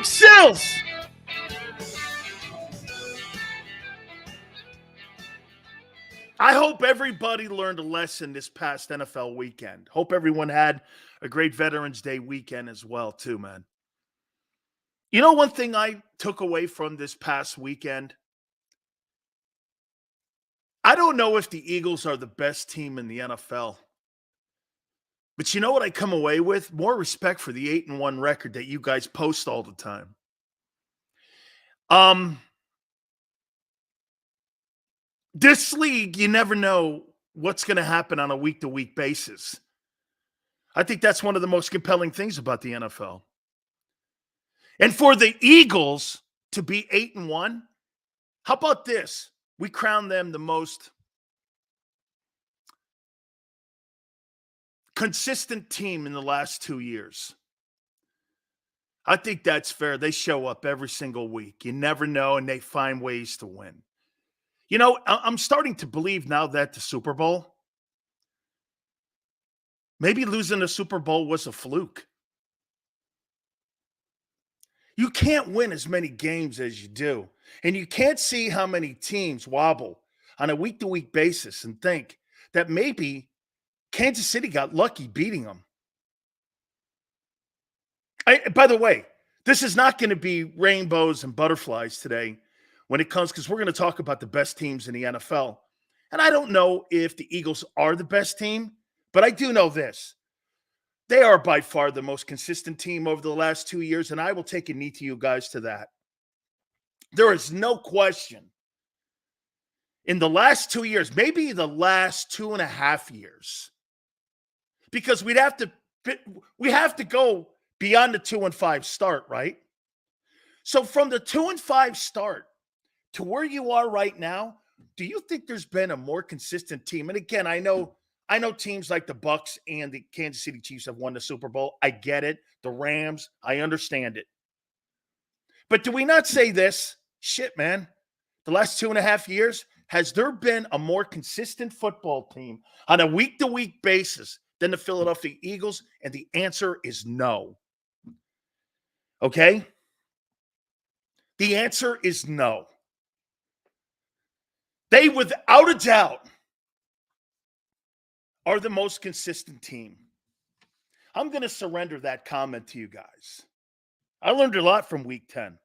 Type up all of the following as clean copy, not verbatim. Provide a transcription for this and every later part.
Big Sills! I hope everybody learned a lesson this past NFL weekend. Hope everyone had a great Veterans Day weekend as well, too, man. You know, one thing I took away from this past weekend? I don't know if the Eagles are the best team in the NFL. But you know what I come away with? More respect for the 8-1 record that you guys post all the time. This league, you never know what's going to happen on a week-to-week basis. I think that's one of the most compelling things about the NFL. And for the Eagles to be 8-1, how about this? We crown them the most consistent team in the last 2 years. I think that's fair. They show up every single week. You never know, and they find ways to win. You know, I'm starting to believe now that the Super Bowl, maybe losing the Super Bowl was a fluke. You can't win as many games as you do. And you can't see how many teams wobble on a week-to-week basis and think that maybe Kansas City got lucky beating them. By the way, this is not going to be rainbows and butterflies today when it comes, because we're going to talk about the best teams in the NFL. And I don't know if the Eagles are the best team, but I do know this. They are by far the most consistent team over the last 2 years, and I will take a knee to you guys to that. There is no question. In the last 2 years, maybe the last 2.5 years, because we have to go beyond the 2-5 start, right? So from the 2-5 start to where you are right now, do you think there's been a more consistent team? And again, I know teams like the Bucs and the Kansas City Chiefs have won the Super Bowl. I get it. The Rams, I understand it. But do we not say this? Shit, man. The last 2.5 years, has there been a more consistent football team on a week-to-week basis than the Philadelphia Eagles? And the answer is no. Okay? The answer is no. They, without a doubt, are the most consistent team. I'm going to surrender that comment to you guys. I learned a lot from week 10.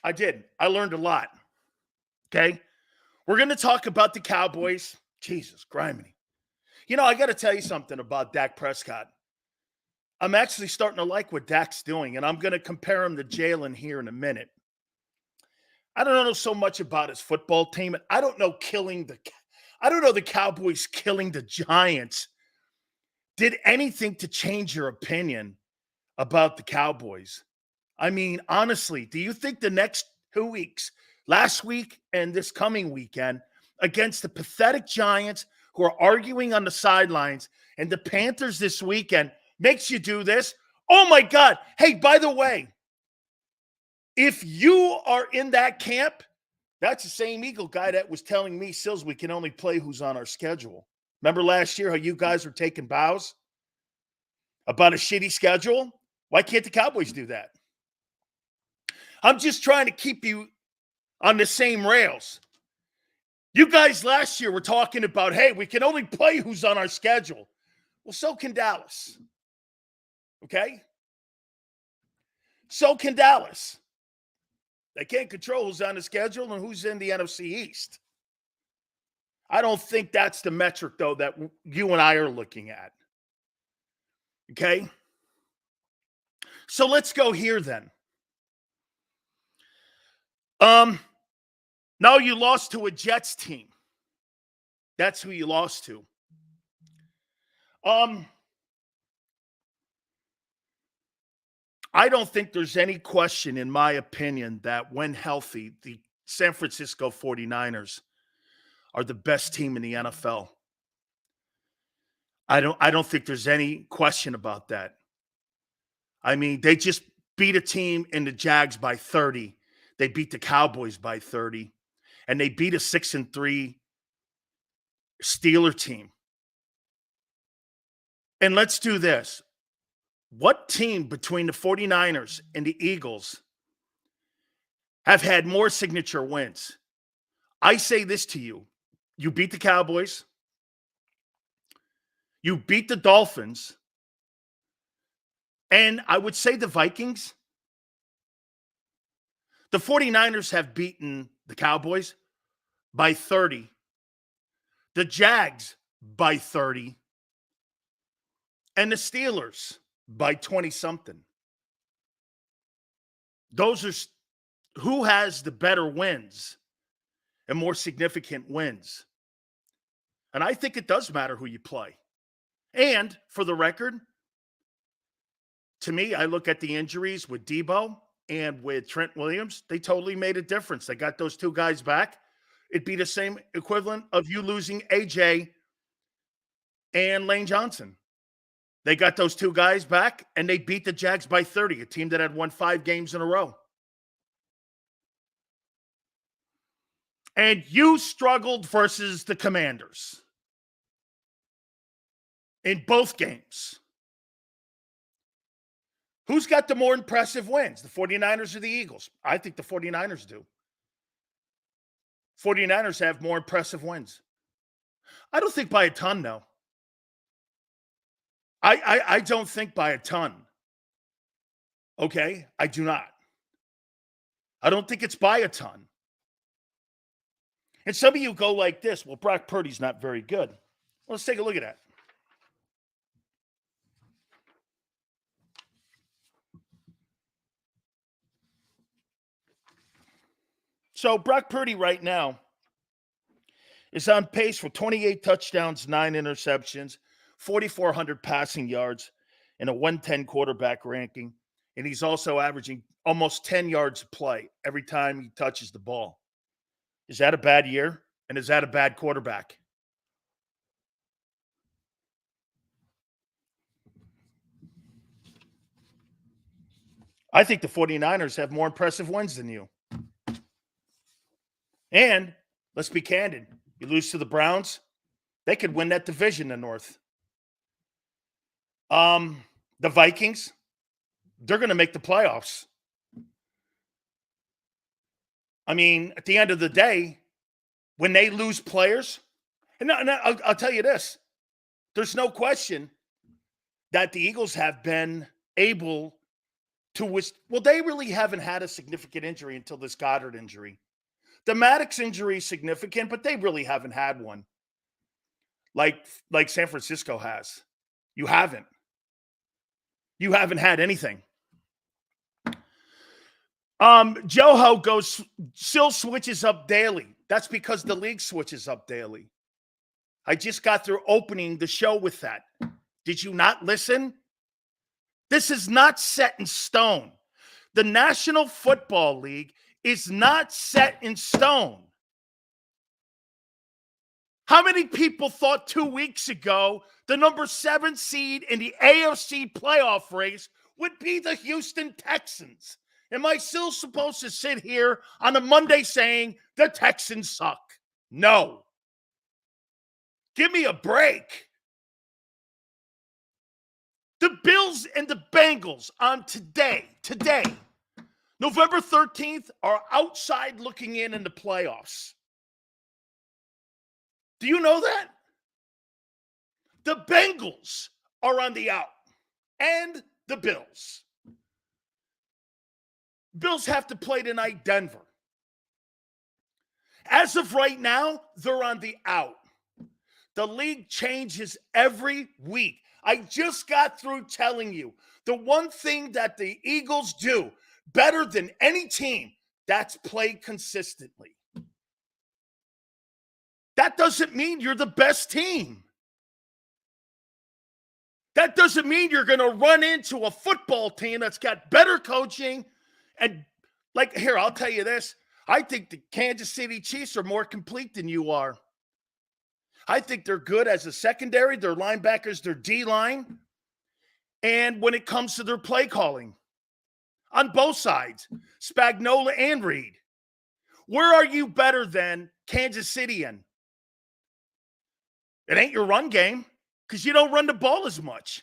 I did. I learned a lot. Okay? We're going to talk about the Cowboys. Jesus, grimy. You know, I got to tell you something about Dak Prescott. I'm actually starting to like what Dak's doing, and I'm going to compare him to Jalen here in a minute. I don't know so much about his football team. I don't know the Cowboys killing the Giants did anything to change your opinion about the Cowboys. I mean, honestly, do you think the next 2 weeks, last week and this coming weekend, against the pathetic Giants who are arguing on the sidelines and the Panthers this weekend makes you do this? Oh, my God. Hey, by the way, if you are in that camp, that's the same Eagle guy that was telling me, Sills, we can only play who's on our schedule. Remember last year how you guys were taking bows about a shitty schedule? Why can't the Cowboys do that? I'm just trying to keep you on the same rails. You guys last year were talking about, hey, we can only play who's on our schedule. Well, so can Dallas. Okay? So can Dallas. They can't control who's on the schedule and who's in the NFC East. I don't think that's the metric, though, that you and I are looking at. Okay? So let's go here then. Now you lost to a Jets team. That's who you lost to. I don't think there's any question, in my opinion, that when healthy, the San Francisco 49ers are the best team in the NFL. I don't think there's any question about that. I mean, they just beat a team in the Jags by 30. They beat the Cowboys by 30. And they beat a 6-3 Steeler team. And let's do this. What team between the 49ers and the Eagles have had more signature wins? I say this to you. You beat the Cowboys. You beat the Dolphins. And I would say the Vikings. The 49ers have beaten the Cowboys by 30. The Jags by 30. And the Steelers by 20-something. Those are who has the better wins and more significant wins. And I think it does matter who you play. And for the record, to me, I look at the injuries with Debo and with Trent Williams. They totally made a difference. They got those two guys back. It'd be the same equivalent of you losing AJ and Lane Johnson. They got those two guys back, and they beat the Jags by 30, a team that had won 5 games in a row. And you struggled versus the Commanders in both games. Who's got the more impressive wins, the 49ers or the Eagles? I think the 49ers do. 49ers have more impressive wins. I don't think by a ton, though. I don't think by a ton. Okay? I do not. I don't think it's by a ton. And some of you go like this, well, Brock Purdy's not very good. Well, let's take a look at that. So Brock Purdy right now is on pace for 28 touchdowns, 9 interceptions, 4,400 passing yards, and a 110 quarterback ranking. And he's also averaging almost 10 yards a play every time he touches the ball. Is that a bad year? And is that a bad quarterback? I think the 49ers have more impressive wins than you. And let's be candid. You lose to the Browns, they could win that division in the North. The Vikings, they're going to make the playoffs. I mean, at the end of the day, when they lose players, and I'll tell you this, there's no question that the Eagles have been able to well, they really haven't had a significant injury until this Goddard injury. The Maddox injury is significant, but they really haven't had one like San Francisco has. You haven't. You haven't had anything. Joho still switches up daily. That's because the league switches up daily. I just got through opening the show with that. Did you not listen? This is not set in stone. The National Football League is not set in stone. How many people thought 2 weeks ago the number 7 seed in the AFC playoff race would be the Houston Texans? Am I still supposed to sit here on a Monday saying the Texans suck? No. Give me a break. The Bills and the Bengals on today, November 13th, are outside looking in the playoffs. Do you know that? The Bengals are on the out, and the Bills. Bills have to play tonight, Denver. As of right now, they're on the out. The league changes every week. I just got through telling you the one thing that the Eagles do better than any team, that's play consistently. That doesn't mean you're the best team. That doesn't mean you're going to run into a football team that's got better coaching. And here, I'll tell you this. I think the Kansas City Chiefs are more complete than you are. I think they're good as a secondary, their linebackers, their D-line, and when it comes to their play calling on both sides, Spagnuolo and Reed. Where are you better than Kansas City in? It ain't your run game because you don't run the ball as much.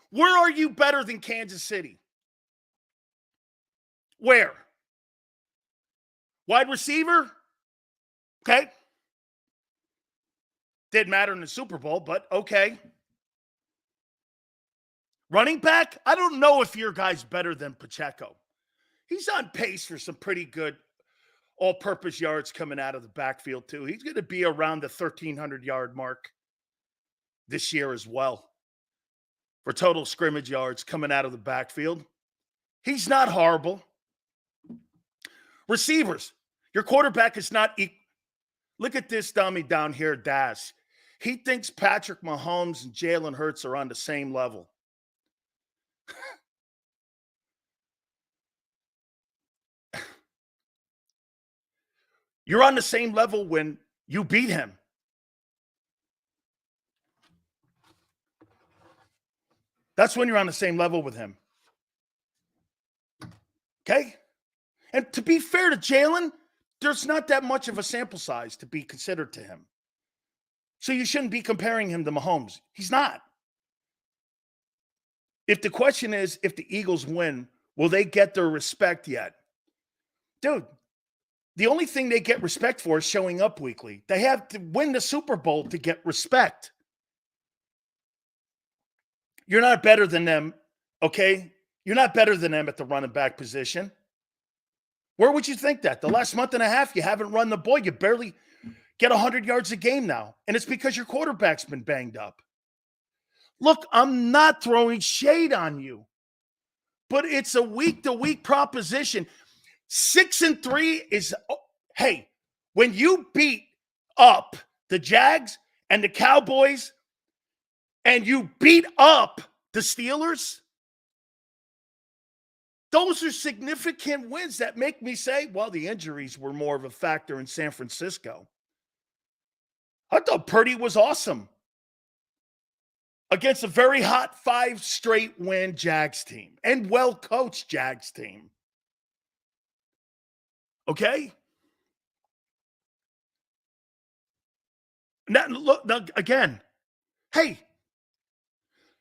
Where are you better than Kansas City? Where? Wide receiver? Okay. Didn't matter in the Super Bowl, but okay. Running back? I don't know if your guy's better than Pacheco. He's on pace for some pretty good all-purpose yards coming out of the backfield, too. He's going to be around the 1,300-yard mark this year as well for total scrimmage yards coming out of the backfield. He's not horrible. Receivers. Your quarterback is not Look at this dummy down here, Daz. He thinks Patrick Mahomes and Jalen Hurts are on the same level. You're on the same level when you beat him. That's when you're on the same level with him. Okay? And to be fair to Jalen, there's not that much of a sample size to be considered to him. So you shouldn't be comparing him to Mahomes. He's not. If the question is, if the Eagles win, will they get their respect yet? Dude, the only thing they get respect for is showing up weekly. They have to win the Super Bowl to get respect. You're not better than them, okay? You're not better than them at the running back position. Where would you think that? The last month and a half, you haven't run the ball. You barely get 100 yards a game now. And it's because your quarterback's been banged up. Look, I'm not throwing shade on you, but it's a week-to-week proposition. 6-3 is, hey, when you beat up the Jags and the Cowboys and you beat up the Steelers, those are significant wins that make me say, well, the injuries were more of a factor in San Francisco. I thought Purdy was awesome against a very hot 5 straight win Jags team and well-coached Jags team. Okay? Now, look, again, hey,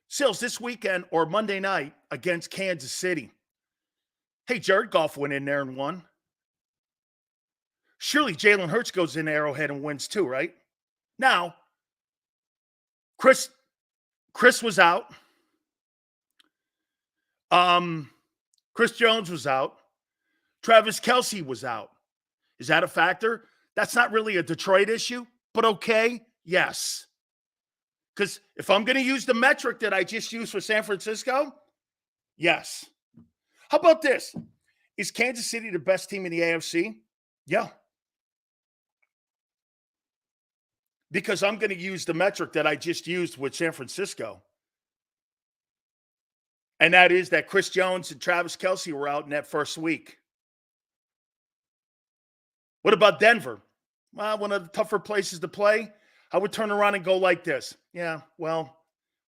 Sills, this weekend or Monday night against Kansas City. Hey, Jared Goff went in there and won. Surely Jalen Hurts goes in Arrowhead and wins too, right? Now, Chris was out. Chris Jones was out. Travis Kelce was out. Is that a factor? That's not really a Detroit issue, but okay, yes. Because if I'm going to use the metric that I just used for San Francisco, yes. How about this? Is Kansas City the best team in the AFC? Yeah. Because I'm going to use the metric that I just used with San Francisco. And that is that Chris Jones and Travis Kelce were out in that first week. What about Denver? Well, one of the tougher places to play. I would turn around and go like this. Yeah, well,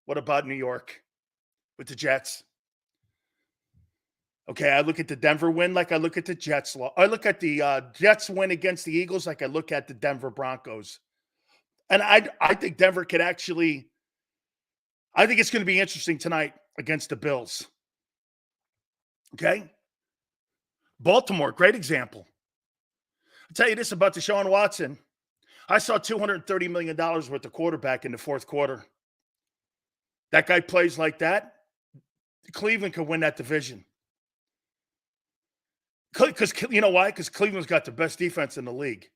what about New York with the Jets? Okay, I look at the Denver win like I look at the Jets. I look at the Jets win against the Eagles like I look at the Denver Broncos. And I think Denver could actually – I think it's going to be interesting tonight against the Bills. Okay? Baltimore, great example. I'll tell you this about Deshaun Watson. I saw $230 million worth of quarterback in the fourth quarter. That guy plays like that, Cleveland could win that division. Because you know why? Because Cleveland's got the best defense in the league.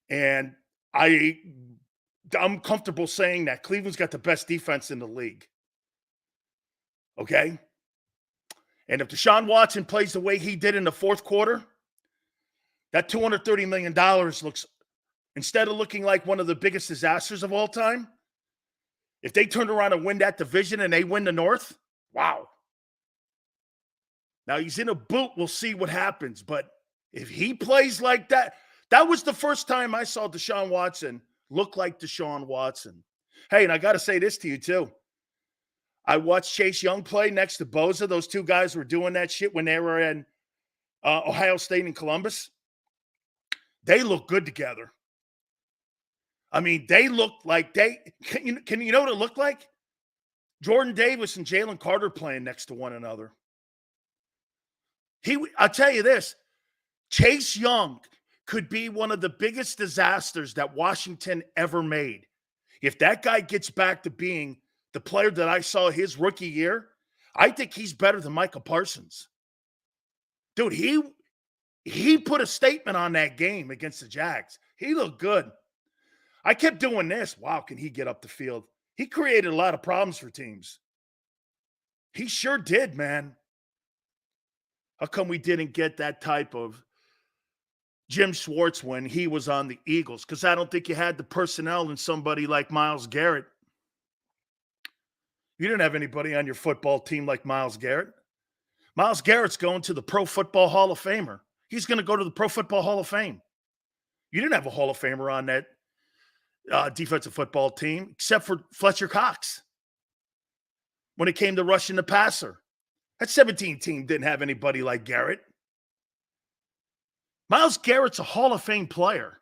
And I'm comfortable saying that Cleveland's got the best defense in the league. Okay? And if Deshaun Watson plays the way he did in the fourth quarter, that $230 million looks, instead of looking like one of the biggest disasters of all time, if they turn around and win that division and they win the North, wow. Now he's in a boot. We'll see what happens. But if he plays like that, that was the first time I saw Deshaun Watson look like Deshaun Watson. Hey, and I got to say this to you too. I watched Chase Young play next to Bosa. Those two guys were doing that shit when they were in Ohio State and Columbus. They look good together. I mean, they looked like can you know what it looked like? Jordan Davis and Jalen Carter playing next to one another. I'll tell you this, Chase Young could be one of the biggest disasters that Washington ever made. If that guy gets back to being the player that I saw his rookie year, I think he's better than Micah Parsons. Dude, he put a statement on that game against the Jags. He looked good. I kept doing this. Wow, can he get up the field? He created a lot of problems for teams. He sure did, man. How come we didn't get that type of Jim Schwartz when he was on the Eagles? Because I don't think you had the personnel in somebody like Myles Garrett. You didn't have anybody on your football team like Myles Garrett. Myles Garrett's going to the Pro Football Hall of Famer. He's going to go to the Pro Football Hall of Fame. You didn't have a Hall of Famer on that defensive football team, except for Fletcher Cox. When it came to rushing the passer, that 17 team didn't have anybody like Garrett. Myles Garrett's a Hall of Fame player.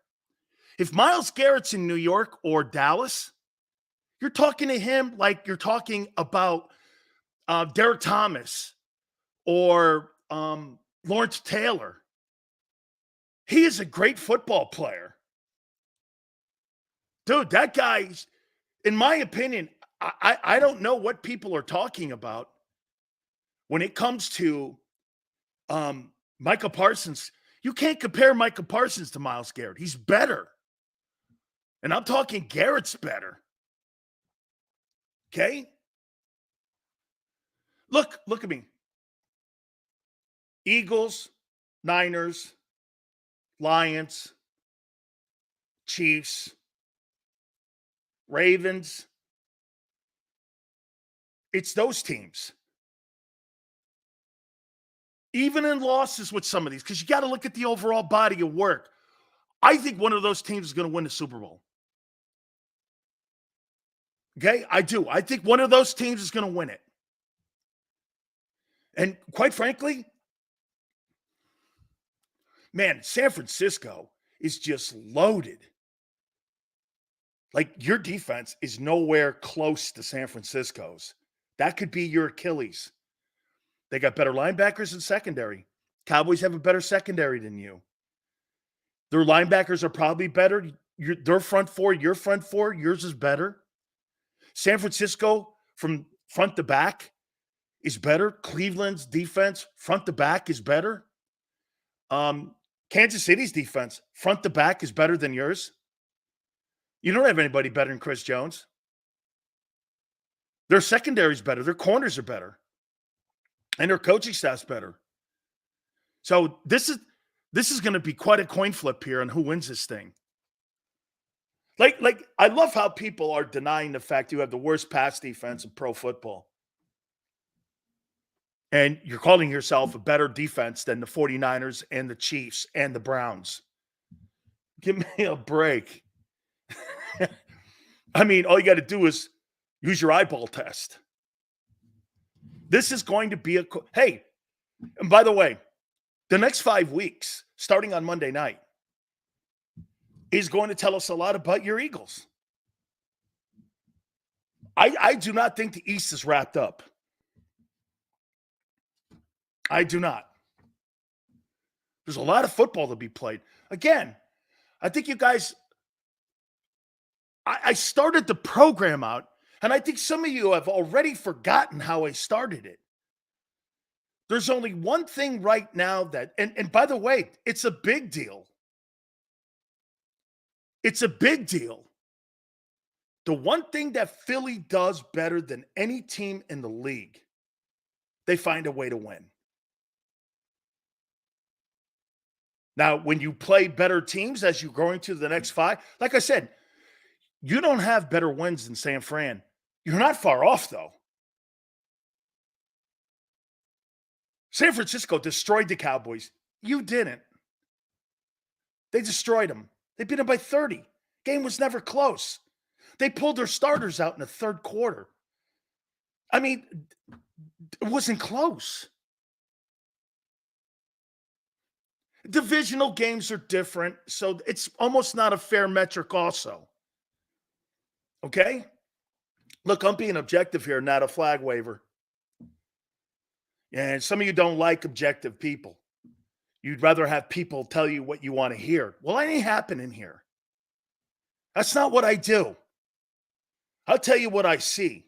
If Myles Garrett's in New York or Dallas, you're talking to him like you're talking about Derek Thomas or Lawrence Taylor. He is a great football player. Dude, that guy, in my opinion, I don't know what people are talking about when it comes to Micah Parsons. You can't compare Micah Parsons to Myles Garrett. He's better. And I'm talking Garrett's better. Okay? Look at me. Eagles, Niners, Lions, Chiefs, Ravens. It's those teams. Even in losses with some of these, because you got to look at the overall body of work. I think one of those teams is going to win the Super Bowl. Okay? I do. I think one of those teams is going to win it. And quite frankly, man, San Francisco is just loaded. Like, your defense is nowhere close to San Francisco's. That could be your Achilles. They got better linebackers and secondary. Cowboys have a better secondary than you. Their linebackers are probably better. Their front four, your front four, yours is better. San Francisco, from front to back, is better. Cleveland's defense, front to back, is better. Kansas City's defense, front to back, is better than yours. You don't have anybody better than Chris Jones. Their secondary's better. Their corners are better. And their coaching staff's better. So this is going to be quite a coin flip here on who wins this thing. Like I love how people are denying the fact you have the worst pass defense in pro football. And you're calling yourself a better defense than the 49ers and the Chiefs and the Browns. Give me a break. I mean, all you got to do is use your eyeball test. This is going to be hey, and by the way, the next 5 weeks, starting on Monday night, is going to tell us a lot about your Eagles. I do not think the East is wrapped up. I do not. There's a lot of football to be played. Again, I think you guys, I started the program out, and I think some of you have already forgotten how I started it. There's only one thing right now that, and by the way, it's a big deal. It's a big deal. The one thing that Philly does better than any team in the league, they find a way to win. Now, when you play better teams as you're going to the next 5, like I said, you don't have better wins than San Fran. You're not far off, though. San Francisco destroyed the Cowboys. You didn't. They destroyed them. They beat them by 30. Game was never close. They pulled their starters out in the third quarter. I mean, it wasn't close. Divisional games are different, so it's almost not a fair metric also. Okay? Look, I'm being objective here, not a flag waver. And some of you don't like objective people. You'd rather have people tell you what you want to hear. Well, that ain't happening here. That's not what I do. I'll tell you what I see.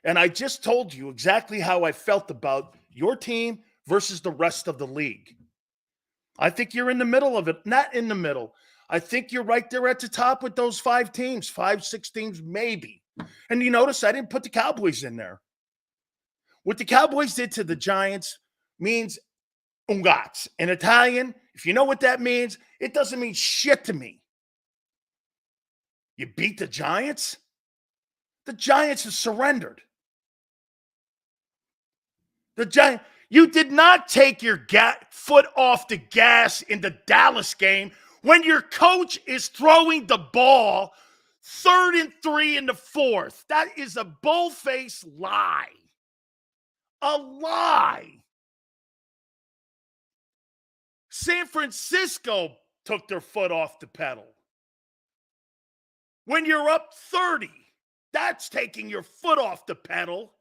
And I just told you exactly how I felt about your team versus the rest of the league. I think you're in the middle of it. Not in the middle. I think you're right there at the top with those 5 teams, 5, 6 teams, maybe. And you notice I didn't put the Cowboys in there. What the Cowboys did to the Giants means ungazzi. In Italian, if you know what that means, it doesn't mean shit to me. You beat the Giants? The Giants have surrendered. You did not take your foot off the gas in the Dallas game when your coach is throwing the ball 3rd and 3 in the 4th. That is a bull-faced lie. A lie. San Francisco took their foot off the pedal. When you're up 30, that's taking your foot off the pedal.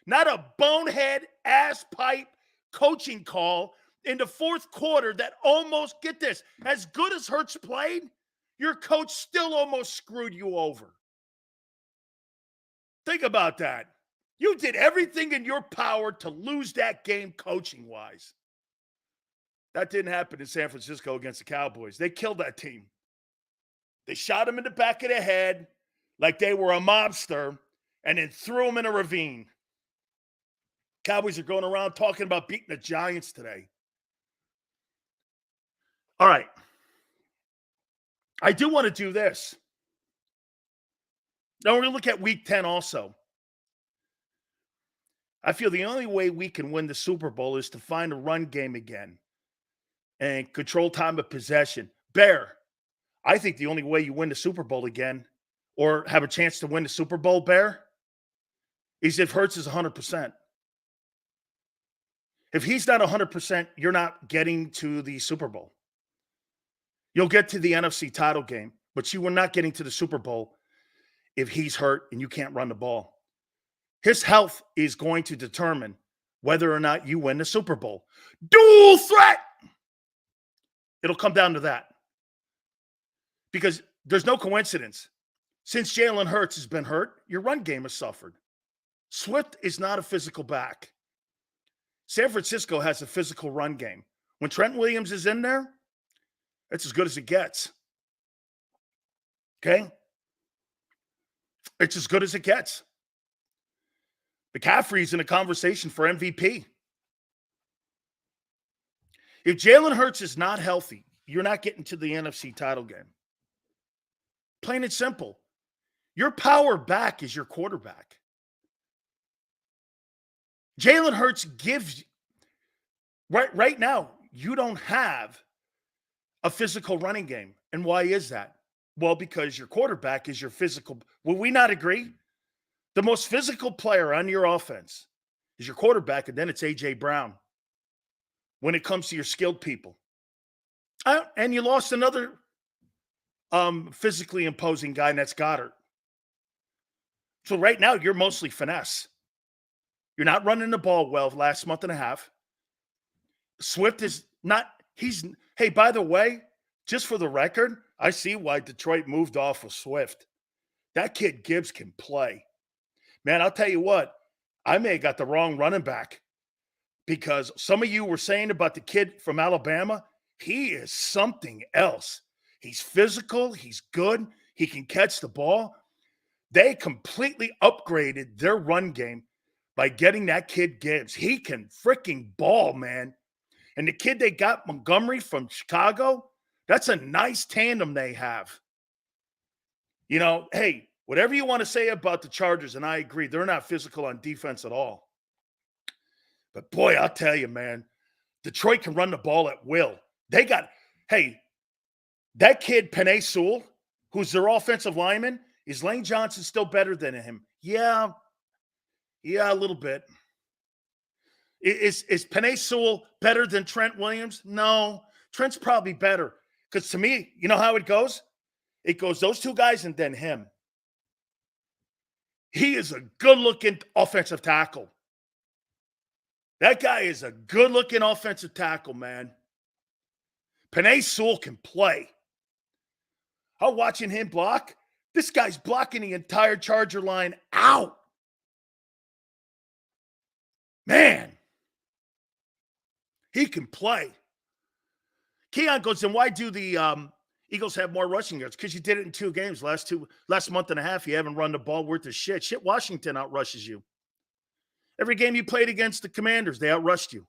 Not a bonehead ass pipe coaching call in the 4th quarter that almost, get this, as good as Hurts played, your coach still almost screwed you over. Think about that. You did everything in your power to lose that game coaching-wise. That didn't happen in San Francisco against the Cowboys. They killed that team. They shot him in the back of the head like they were a mobster and then threw him in a ravine. Cowboys are going around talking about beating the Giants today. All right. I do want to do this. Now we're going to look at Week 10 also. I feel the only way we can win the Super Bowl is to find a run game again and control time of possession. Bear, I think the only way you win the Super Bowl again or have a chance to win the Super Bowl, Bear, is if Hurts is 100%. If he's not 100%, you're not getting to the Super Bowl. You'll get to the NFC title game, but you are not getting to the Super Bowl if he's hurt and you can't run the ball. His health is going to determine whether or not you win the Super Bowl. Dual threat! It'll come down to that. Because there's no coincidence. Since Jalen Hurts has been hurt, your run game has suffered. Swift is not a physical back. San Francisco has a physical run game. When Trent Williams is in there, it's as good as it gets. Okay? It's as good as it gets. McCaffrey's in a conversation for MVP. If Jalen Hurts is not healthy, you're not getting to the NFC title game. Plain and simple. Your power back is your quarterback. Jalen Hurts gives right now, you don't have a physical running game. And why is that? Well, because your quarterback is your physical. Will we not agree? The most physical player on your offense is your quarterback, and then it's A.J. Brown when it comes to your skilled people. And you lost another physically imposing guy, and that's Goddard. So right now, you're mostly finesse. You're not running the ball well last month and a half. Swift is not, hey, by the way, just for the record, I see why Detroit moved off of Swift. That kid Gibbs can play. Man, I'll tell you what, I may have got the wrong running back because some of you were saying about the kid from Alabama, he is something else. He's physical, he's good, he can catch the ball. They completely upgraded their run game by getting that kid Gibbs. He can freaking ball, man. And the kid they got, Montgomery from Chicago, that's a nice tandem they have. You know, hey, whatever you want to say about the Chargers, and I agree, they're not physical on defense at all. But boy, I'll tell you, man, Detroit can run the ball at will. They got, hey, that kid, Penei Sewell, who's their offensive lineman, is Lane Johnson still better than him? Yeah, a little bit. Is Penei Sewell better than Trent Williams? No, Trent's probably better. Because to me, you know how it goes? It goes those two guys and then him. He is a good-looking offensive tackle. That guy is a good-looking offensive tackle, man. Penei Sewell can play. I'm watching him block. This guy's blocking the entire Charger line out. Man, he can play. Keon goes, then why do the Eagles have more rushing yards? Because you did it in 2 games. Last month and a half, you haven't run the ball worth of shit. Shit, Washington outrushes you. Every game you played against the Commanders, they outrushed you.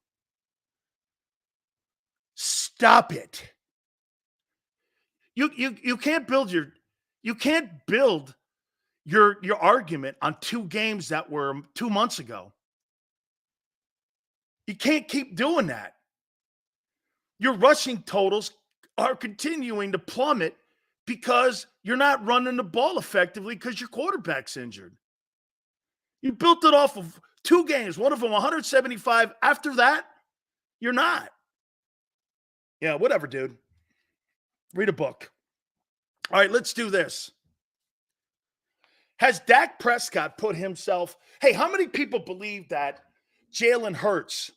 Stop it. You can't build your argument on 2 games that were 2 months ago. You can't keep doing that. Your rushing totals are continuing to plummet because you're not running the ball effectively because your quarterback's injured. You built it off of 2 games, one of them 175. After that, you're not. Yeah, whatever, dude. Read a book. All right, let's do this. Has Dak Prescott put himself... Hey, how many people believe that Jalen Hurts...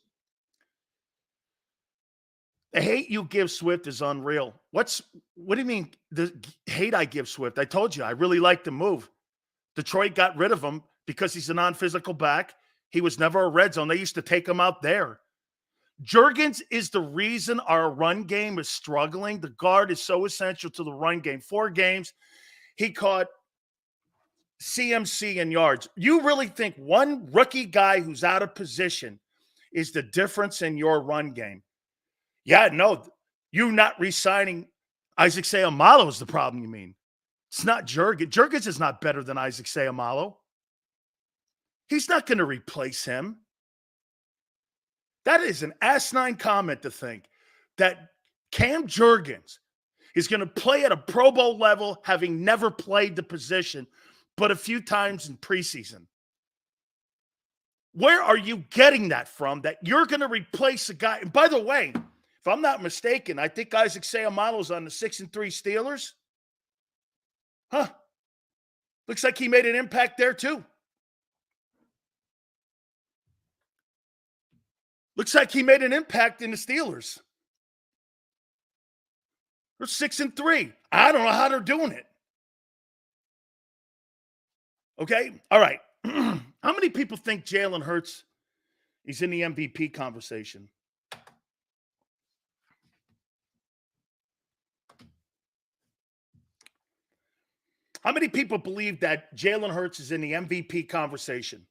The hate you give Swift is unreal. What do you mean the hate I give Swift? I told you, I really like the move. Detroit got rid of him because he's a non-physical back. He was never a red zone. They used to take him out there. Juergens is the reason our run game is struggling. The guard is so essential to the run game. 4 games, he caught CMC in yards. You really think one rookie guy who's out of position is the difference in your run game? Yeah, no, you not re-signing Isaac Seumalo is the problem, you mean. It's not Juergens. Juergens is not better than Isaac Seumalo. He's not going to replace him. That is an asinine comment to think that Cam Juergens is going to play at a Pro Bowl level, having never played the position, but a few times in preseason. Where are you getting that from, that you're going to replace a guy? And by the way, if I'm not mistaken, I think Isaac Seumalo's on the 6-3 Steelers. Huh. Looks like he made an impact there too. Looks like he made an impact in the Steelers. They're 6-3. I don't know how they're doing it. Okay? All right. How many people think Jalen Hurts is in the MVP conversation? How many people believe that Jalen Hurts is in the MVP conversation?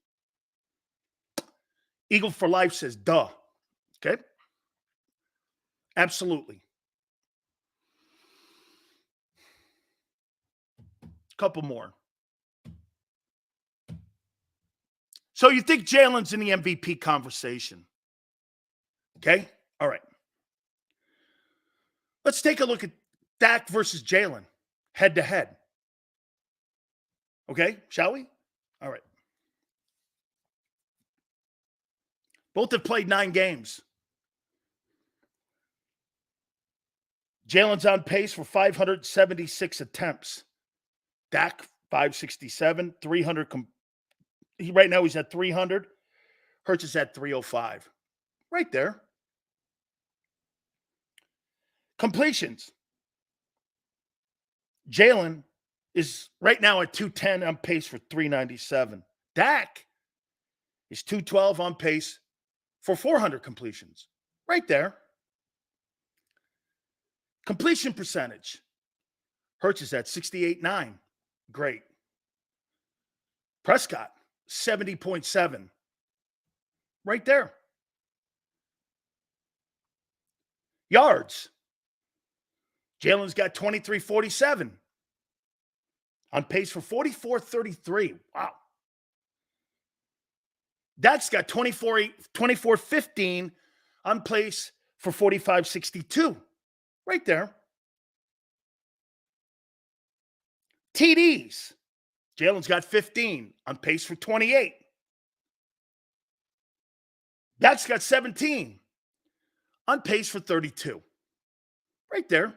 Eagle for Life says, duh. Okay? Absolutely. Couple more. So you think Jalen's in the MVP conversation? Okay? All right. Let's take a look at Dak versus Jalen, head-to-head. Okay? Shall we? All right. Both have played 9 games. Jalen's on pace for 576 attempts. Dak, 567, 300. Right now he's at 300. Hurts is at 305. Right there. Completions. Jalen is right now at 210 on pace for 397. Dak is 212 on pace for 400 completions. Right there. Completion percentage. Hurts is at 68.9. Great. Prescott, 70.7. Right there. Yards. Jalen's got 23.47. On pace for 44.33. Wow. Dak's got 24.15 on pace for 45.62. Right there. TDs. Jalen's got 15 on pace for 28. Dak's got 17 on pace for 32. Right there.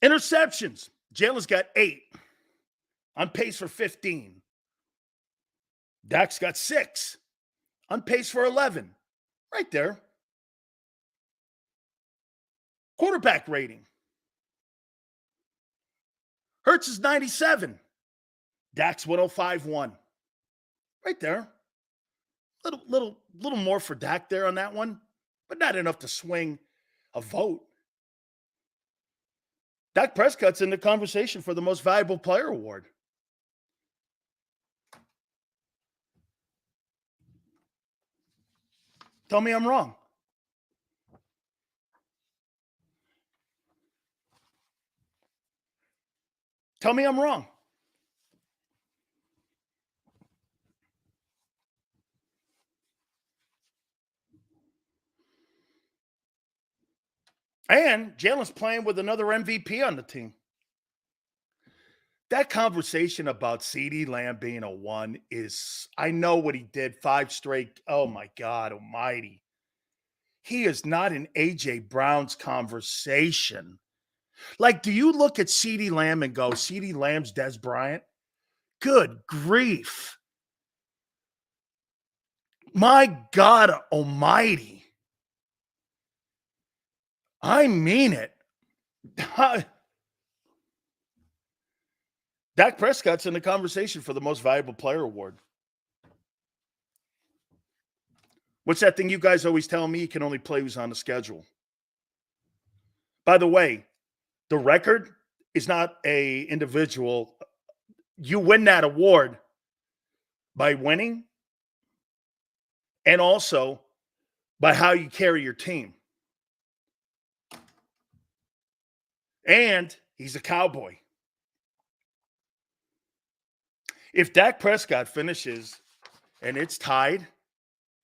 Interceptions. Jalen's got 8. On pace for 15. Dak's got 6. On pace for 11. Right there. Quarterback rating. Hurts is 97. Dak's 105.1. Right there. Little more for Dak there on that one, but not enough to swing a vote. Dak Prescott's in the conversation for the most valuable player award. Tell me I'm wrong. Tell me I'm wrong. And Jalen's playing with another MVP on the team. That conversation about CeeDee Lamb being a 1 is, I know what he did, 5 straight. Oh my God almighty. He is not in A.J. Brown's conversation. Like, do you look at CeeDee Lamb and go, CeeDee Lamb's Des Bryant? Good grief. My God almighty. I mean it. Dak Prescott's in the conversation for the most valuable player award. What's that thing you guys always tell me? You can only play who's on the schedule. By the way, the record is not a individual. You win that award by winning and also by how you carry your team. And he's a Cowboy. If Dak Prescott finishes and it's tied,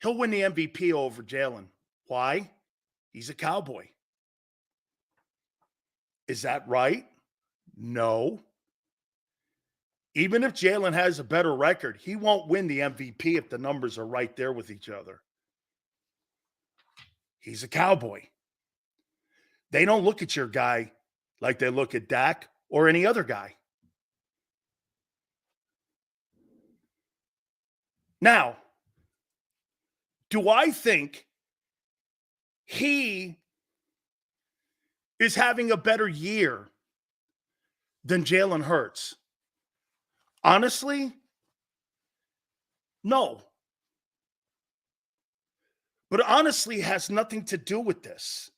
he'll win the MVP over Jalen. Why? He's a Cowboy. Is that right? No. Even if Jalen has a better record, he won't win the MVP if the numbers are right there with each other. He's a Cowboy. They don't look at your guy like they look at Dak or any other guy. Now, do I think he is having a better year than Jalen Hurts? Honestly, no. But honestly, it has nothing to do with this.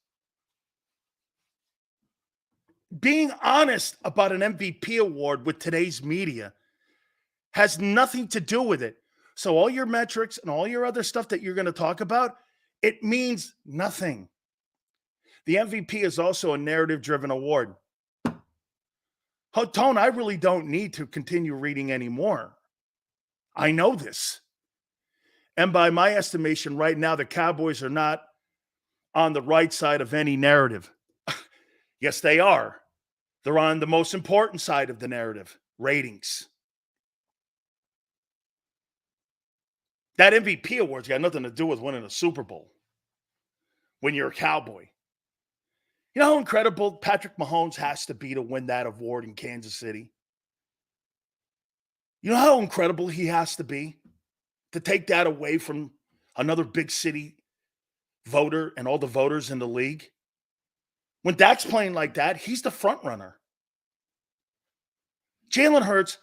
Being honest about an MVP award with today's media has nothing to do with it. So all your metrics and all your other stuff that you're going to talk about, it means nothing. The MVP is also a narrative-driven award. Tone, I really don't need to continue reading anymore. I know this. And by my estimation right now, the Cowboys are not on the right side of any narrative. Yes, they are. They're on the most important side of the narrative, ratings. That MVP award's got nothing to do with winning a Super Bowl when you're a Cowboy. You know how incredible Patrick Mahomes has to be to win that award in Kansas City? You know how incredible he has to be to take that away from another big city voter and all the voters in the league? When Dak's playing like that, he's the front runner. Jalen Hurts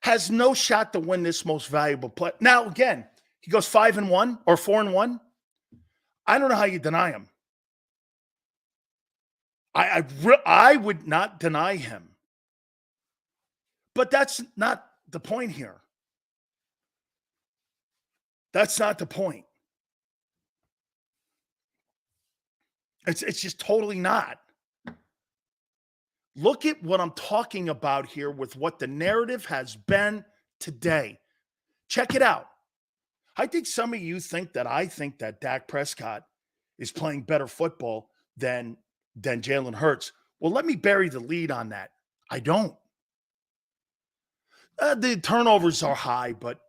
has no shot to win this most valuable play. Now, again, he goes 5-1 or 4-1. I don't know how you deny him. I would not deny him. But that's not the point here. That's not the point. It's just totally not. Look at what I'm talking about here with what the narrative has been today. Check it out. I think some of you think that I think that Dak Prescott is playing better football than Jalen Hurts. Well, let me bury the lead on that. I don't. The turnovers are high, but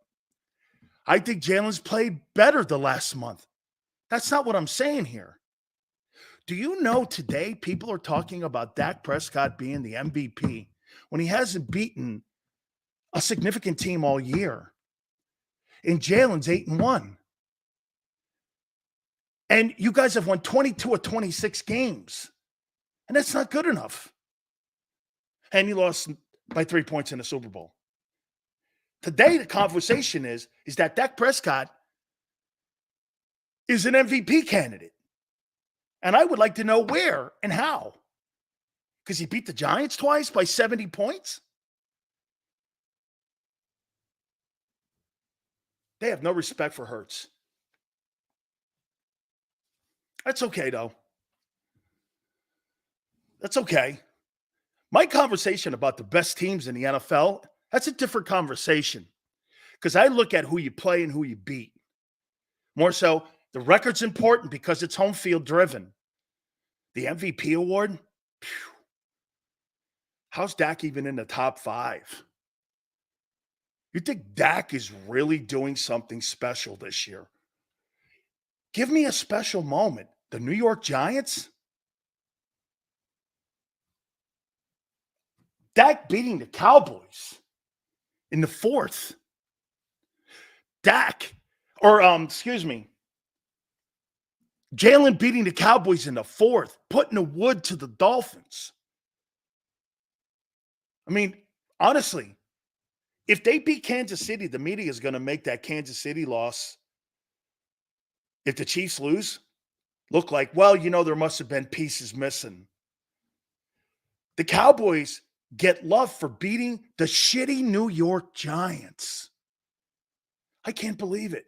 I think Jalen's played better the last month. That's not what I'm saying here. Do you know today people are talking about Dak Prescott being the MVP when he hasn't beaten a significant team all year. And Jalen's 8-1. And you guys have won 22 of 26 games. And that's not good enough. And you lost by 3 points in the Super Bowl. Today, the conversation is that Dak Prescott is an MVP candidate. And I would like to know where and how. Because he beat the Giants twice by 70 points? They have no respect for Hurts. That's okay, though. That's okay. My conversation about the best teams in the NFL, that's a different conversation. Because I look at who you play and who you beat. More so, the record's important because it's home field driven. The MVP award? Phew. How's Dak even in the top 5? You think Dak is really doing something special this year? Give me a special moment. The New York Giants? Dak beating the Cowboys in the 4th. Jalen beating the Cowboys in the 4th, putting the wood to the Dolphins. I mean, honestly, if they beat Kansas City, the media is going to make that Kansas City loss, if the Chiefs lose, look like, well, there must have been pieces missing. The Cowboys get love for beating the shitty New York Giants. I can't believe it.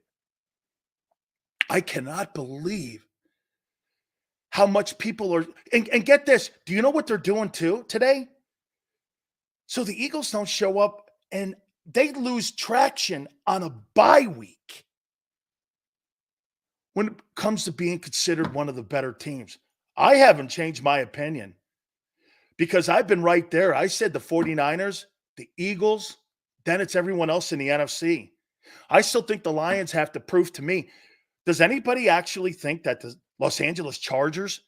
I cannot believe how much people are, and get this, do you know what they're doing too today? So the Eagles don't show up and they lose traction on a bye week when it comes to being considered one of the better teams. I haven't changed my opinion because I've been right there. I said the 49ers, the Eagles, then it's everyone else in the NFC. I still think the Lions have to prove to me. Does anybody actually think that the Los Angeles Chargers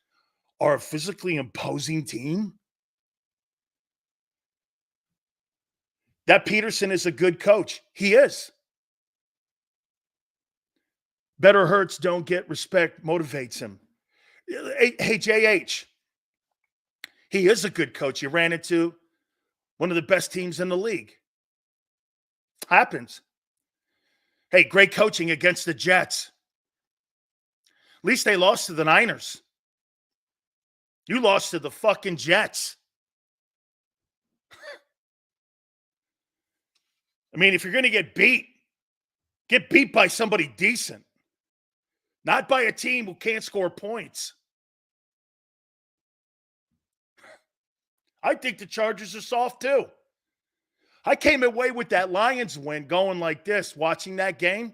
are a physically imposing team? That Peterson is a good coach. He is. Better hurts, don't get respect, motivates him. Hey, JH, he is a good coach. You ran into one of the best teams in the league. Happens. Hey, great coaching against the Jets. At least they lost to the Niners. You lost to the fucking Jets. I mean, if you're going to get beat by somebody decent, not by a team who can't score points. I think the Chargers are soft too. I came away with that Lions win going like this, watching that game.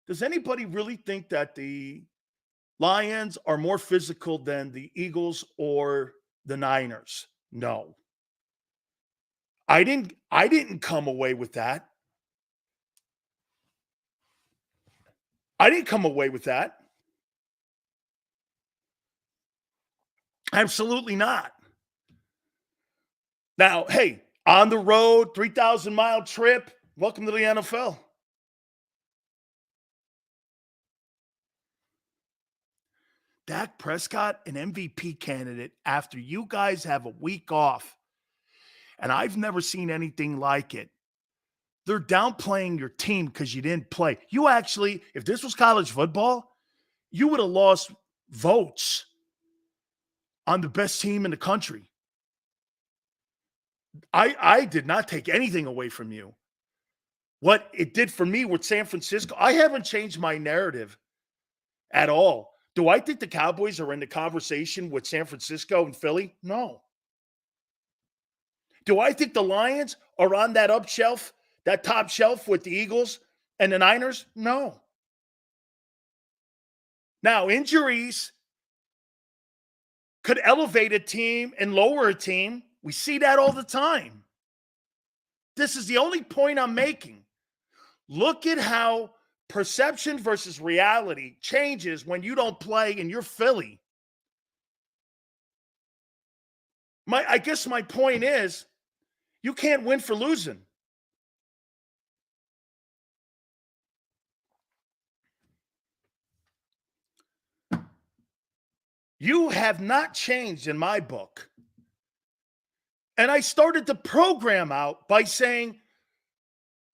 Does anybody really think that the Lions are more physical than the Eagles or the Niners? No. I didn't come away with that. I didn't come away with that. Absolutely not. Now, hey, on the road, 3,000-mile trip, welcome to the NFL. Dak Prescott, an MVP candidate after you guys have a week off. And I've never seen anything like it. They're downplaying your team because you didn't play. You actually, if this was college football, you would have lost votes on the best team in the country. I did not take anything away from you. What it did for me with San Francisco, I haven't changed my narrative at all. Do I think the Cowboys are in the conversation with San Francisco and Philly? No. Do I think the Lions are on that that top shelf with the Eagles and the Niners? No. Now, injuries could elevate a team and lower a team. We see that all the time. This is the only point I'm making. Look at how perception versus reality changes when you don't play and you're Philly. I guess my point is, You can't win for losing. You have not changed in my book. And I started the program out by saying,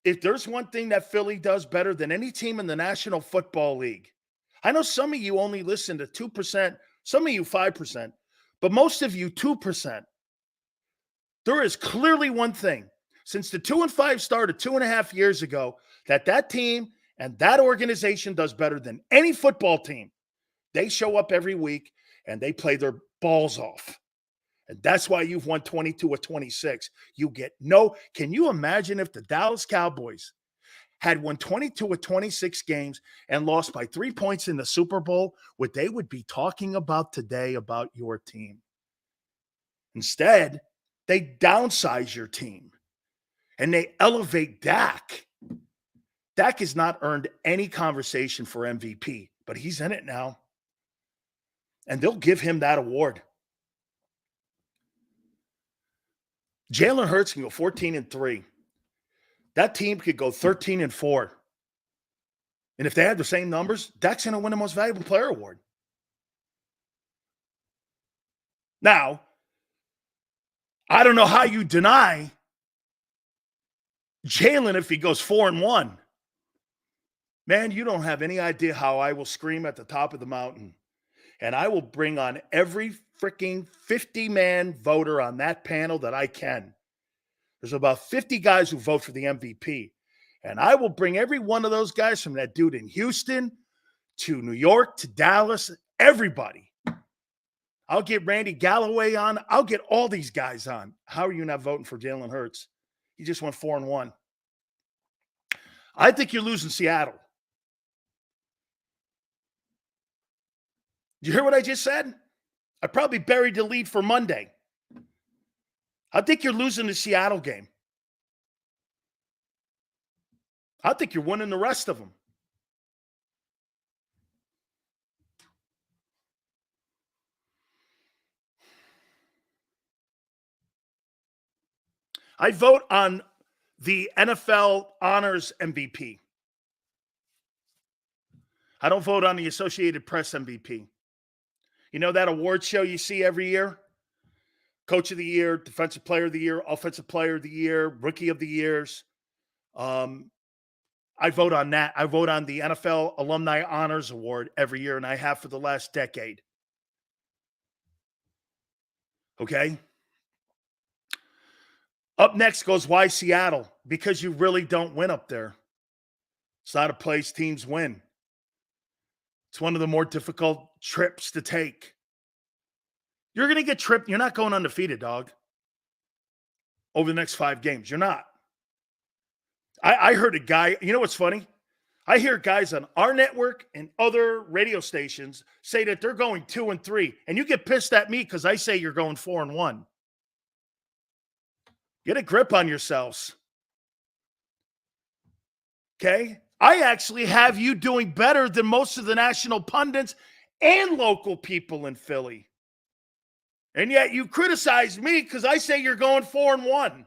if there's one thing that Philly does better than any team in the National Football League, I know some of you only listen to 2%, some of you 5%, but most of you 2%. There is clearly one thing since the 2-5 started 2.5 years ago that team and that organization does better than any football team. They show up every week and they play their balls off. And that's why you've won 22 or 26. You get no. Can you imagine if the Dallas Cowboys had won 22 or 26 games and lost by 3 points in the Super Bowl, what they would be talking about today about your team? Instead, they downsize your team and they elevate Dak. Dak has not earned any conversation for MVP, but he's in it now. And they'll give him that award. Jalen Hurts can go 14-3. That team could go 13-4. And if they had the same numbers, Dak's going to win the Most Valuable Player award. Now, I don't know how you deny Jalen if he goes 4-1. Man, you don't have any idea how I will scream at the top of the mountain. And I will bring on every freaking 50-man voter on that panel that I can. There's about 50 guys who vote for the MVP. And I will bring every one of those guys, from that dude in Houston to New York to Dallas, everybody. I'll get Randy Galloway on. I'll get all these guys on. How are you not voting for Jalen Hurts? He just went 4-1. I think you're losing Seattle. Did you hear what I just said? I probably buried the lead for Monday. I think you're losing the Seattle game. I think you're winning the rest of them. I vote on the NFL Honors MVP. I don't vote on the Associated Press MVP. You know that award show you see every year? Coach of the Year, Defensive Player of the Year, Offensive Player of the Year, Rookie of the Years. I vote on that. I vote on the NFL Alumni Honors Award every year, and I have for the last decade. Okay? Up next goes why Seattle? Because you really don't win up there. It's not a place teams win. It's one of the more difficult trips to take. You're going to get tripped. You're not going undefeated, dog, over the next 5 games. You're not. I heard a guy, you know what's funny? I hear guys on our network and other radio stations say that they're going 2-3, and you get pissed at me because I say you're going 4-1. Get a grip on yourselves. Okay? I actually have you doing better than most of the national pundits and local people in Philly. And yet you criticize me because I say you're going 4-1.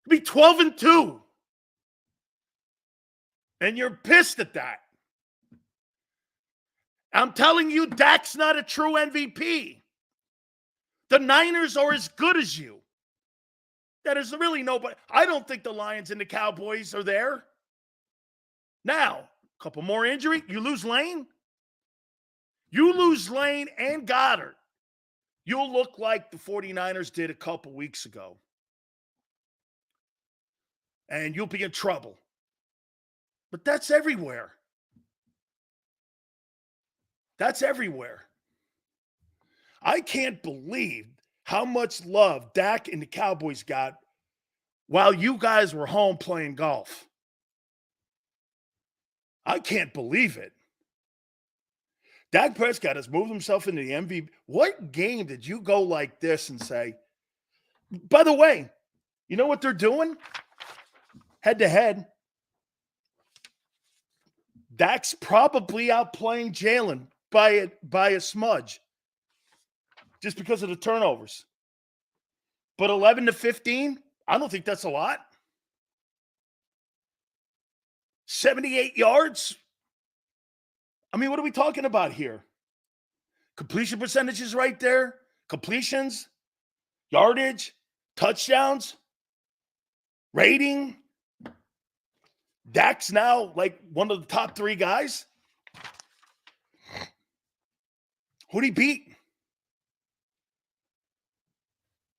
Be 12-2. And you're pissed at that. I'm telling you, Dak's not a true MVP. The Niners are as good as you. That is really nobody. I don't think the Lions and the Cowboys are there. Now, a couple more injury. You lose Lane. You lose Lane and Goddard. You'll look like the 49ers did a couple weeks ago. And you'll be in trouble. But that's everywhere. That's everywhere. I can't believe how much love Dak and the Cowboys got while you guys were home playing golf. I can't believe it. Dak Prescott has moved himself into the MVP. What game did you go like this and say, by the way, you know what they're doing? Head-to-head. Dak's probably outplaying Jalen by a smudge just because of the turnovers. But 11 to 15, I don't think that's a lot. 78 yards. I mean, what are we talking about here? Completion percentages right there. Completions, yardage, touchdowns, rating. Dak's now like one of the top 3 guys. Who did he beat?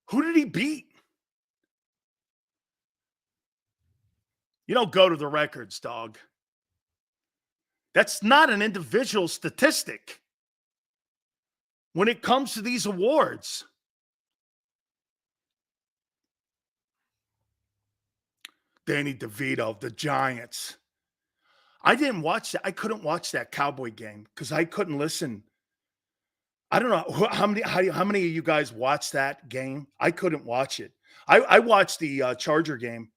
Who did he beat? You don't go to the records, dog. That's not an individual statistic when it comes to these awards. Danny DeVito, the Giants. I didn't watch that. I couldn't watch that Cowboy game because I couldn't listen. I don't know how many of you guys watched that game. I couldn't watch it. I watched the Charger game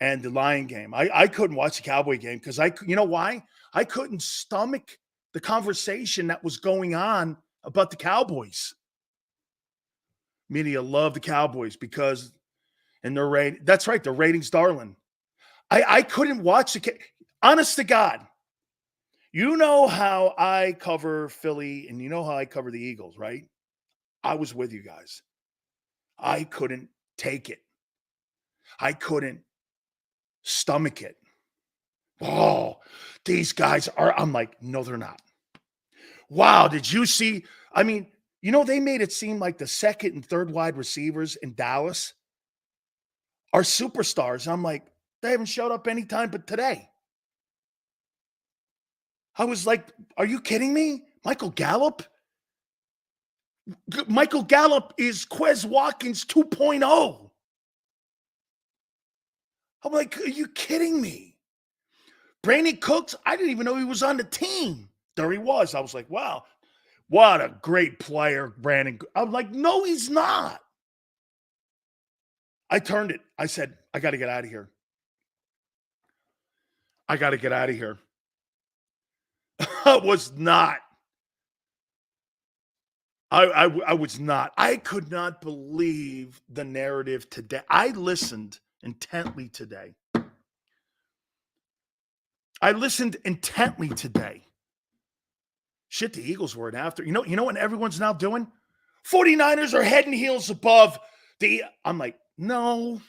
and the Lion game. I couldn't watch the Cowboy game because you know why? I couldn't stomach the conversation that was going on about the Cowboys. Media love the Cowboys because and their rate. That's right, the ratings, darling. I couldn't watch the. Honest to God, you know how I cover Philly and you know how I cover the Eagles, right? I was with you guys. I couldn't take it. I couldn't stomach it. Oh, these guys are. I'm like, no, they're not. Wow, did you see? I mean, you know, they made it seem like the second and third wide receivers in Dallas are superstars. I'm like, they haven't showed up anytime but today. I was like, are you kidding me? Michael Gallup? Michael Gallup is Quez Watkins 2.0. I'm like, are you kidding me? Brandon Cooks, I didn't even know he was on the team. There he was. I was like, wow, what a great player, Brandon. I'm like, no, he's not. I turned it. I said, I got to get out of here. I got to get out of here. I was not. I was not. I could not believe the narrative today. I listened intently today. Shit, the Eagles weren't after. You know what everyone's now doing? 49ers are head and heels above the. I'm like, no.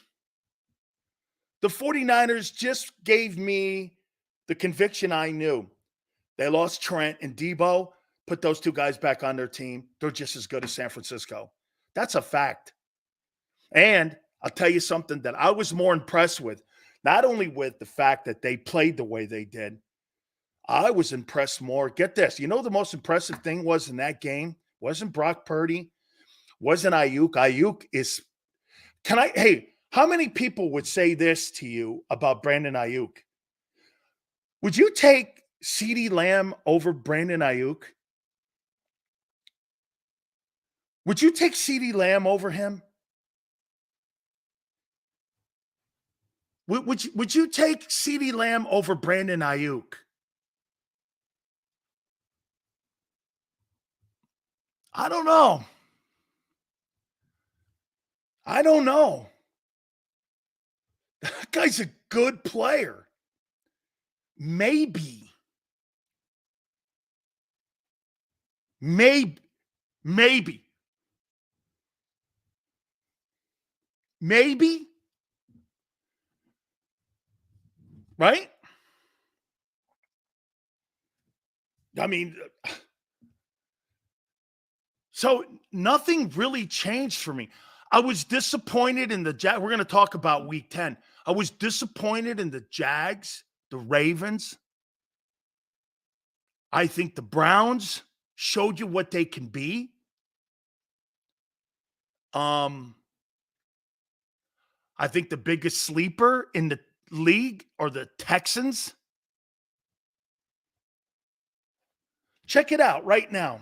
The 49ers just gave me the conviction I knew. They lost Trent and Debo. Put those 2 guys back on their team. They're just as good as San Francisco. That's a fact. And I'll tell you something that I was more impressed with, not only with the fact that they played the way they did, I was impressed more. Get this. You know the most impressive thing was in that game? Wasn't Brock Purdy. Wasn't Ayuk. Ayuk is – hey, how many people would say this to you about Brandon Ayuk? Would you take CeeDee Lamb over Brandon Ayuk? Would you take CeeDee Lamb over him? Would you take CeeDee Lamb over Brandon Ayuk? I don't know. That guy's a good player. Maybe. Right? I mean, so nothing really changed for me. I was disappointed in the We're going to talk about week 10. I was disappointed in the Jags, the Ravens. I think the Browns showed you what they can be. I think the biggest sleeper in the league are the Texans. Check it out right now.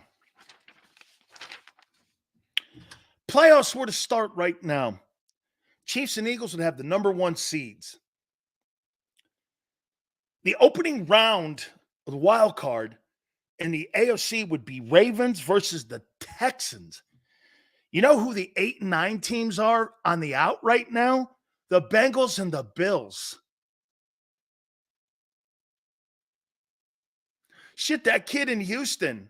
Playoffs were to start right now. Chiefs and Eagles would have the number 1 seeds. The opening round of the wild card in the AFC would be Ravens versus the Texans. You know who the 8 and 9 teams are on the out right now? The Bengals and the Bills. Shit, that kid in Houston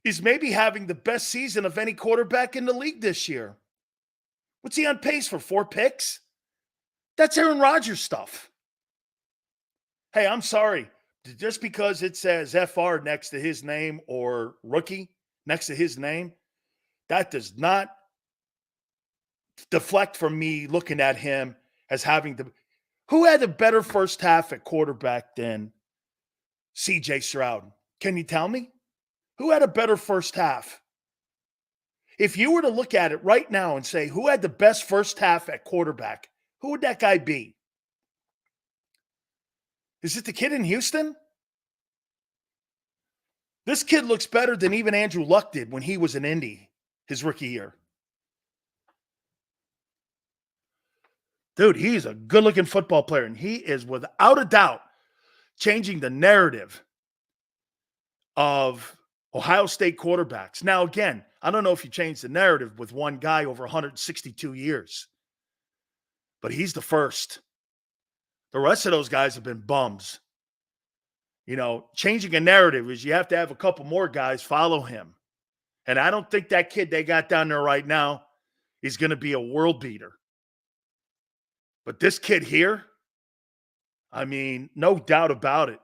is maybe having the best season of any quarterback in the league this year. What's he on pace for? 4 picks? That's Aaron Rodgers stuff. Hey, I'm sorry. Just because it says FR next to his name or rookie next to his name, that does not deflect from me looking at him as having the. Who had a better first half at quarterback than CJ Stroud? Can you tell me? Who had a better first half? If you were to look at it right now and say, who had the best first half at quarterback, who would that guy be? Is it the kid in Houston? This kid looks better than even Andrew Luck did when he was in Indy his rookie year. Dude, he's a good-looking football player, and he is, without a doubt, changing the narrative of Ohio State quarterbacks. Now, again, I don't know if you change the narrative with one guy over 162 years, but he's the first. The rest of those guys have been bums. You know, changing a narrative is you have to have a couple more guys follow him. And I don't think that kid they got down there right now is going to be a world beater. But this kid here, I mean, no doubt about it.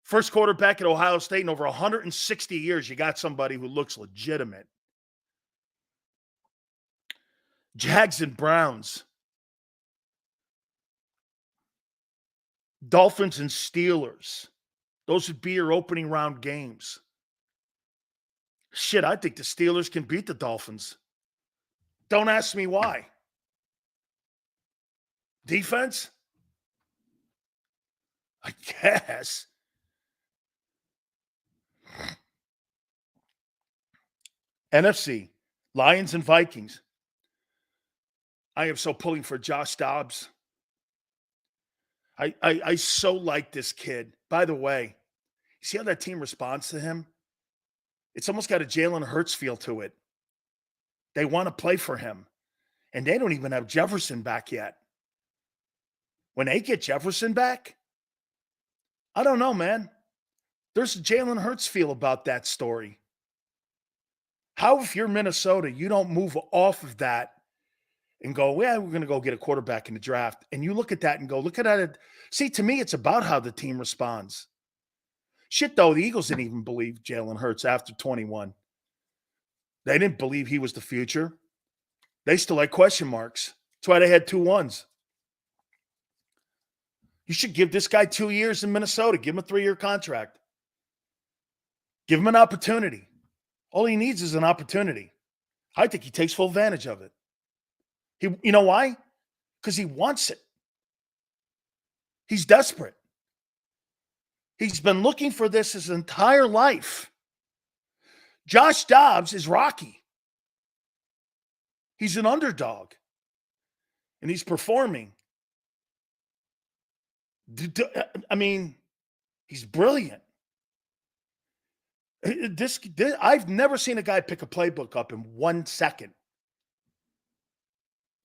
First quarterback at Ohio State in over 160 years, you got somebody who looks legitimate. Jags and Browns. Dolphins and Steelers. Those would be your opening round games. Shit, I think the Steelers can beat the Dolphins. Don't ask me why. Defense? I guess. NFC, Lions and Vikings. I am so pulling for Josh Dobbs. I so like this kid. By the way, you see how that team responds to him? It's almost got a Jalen Hurts feel to it. They want to play for him. And they don't even have Jefferson back yet. When they get Jefferson back, I don't know, man. There's a Jalen Hurts feel about that story. How, if you're Minnesota, you don't move off of that and go, yeah, we're going to go get a quarterback in the draft. And you look at that and go, look at that. See, to me, it's about how the team responds. Shit, though, the Eagles didn't even believe Jalen Hurts after 21. They didn't believe he was the future. They still had question marks. That's why they had 2 1s. You should give this guy 2 years in Minnesota. Give him a 3-year contract. Give him an opportunity. All he needs is an opportunity. I think he takes full advantage of it. You know why? Because he wants it. He's desperate. He's been looking for this his entire life. Josh Dobbs is Rocky. He's an underdog. And he's performing. I mean, he's brilliant. I've never seen a guy pick a playbook up in 1 second.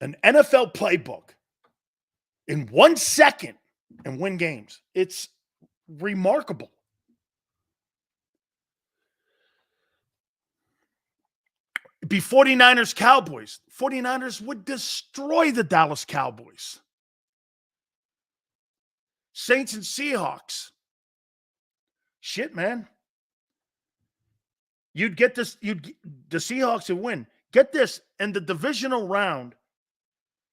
An NFL playbook in 1 second and win games. It's remarkable. It'd be 49ers Cowboys. 49ers would destroy the Dallas Cowboys. Saints and Seahawks. Shit, man. You'd get this, the Seahawks would win. Get this, in the divisional round,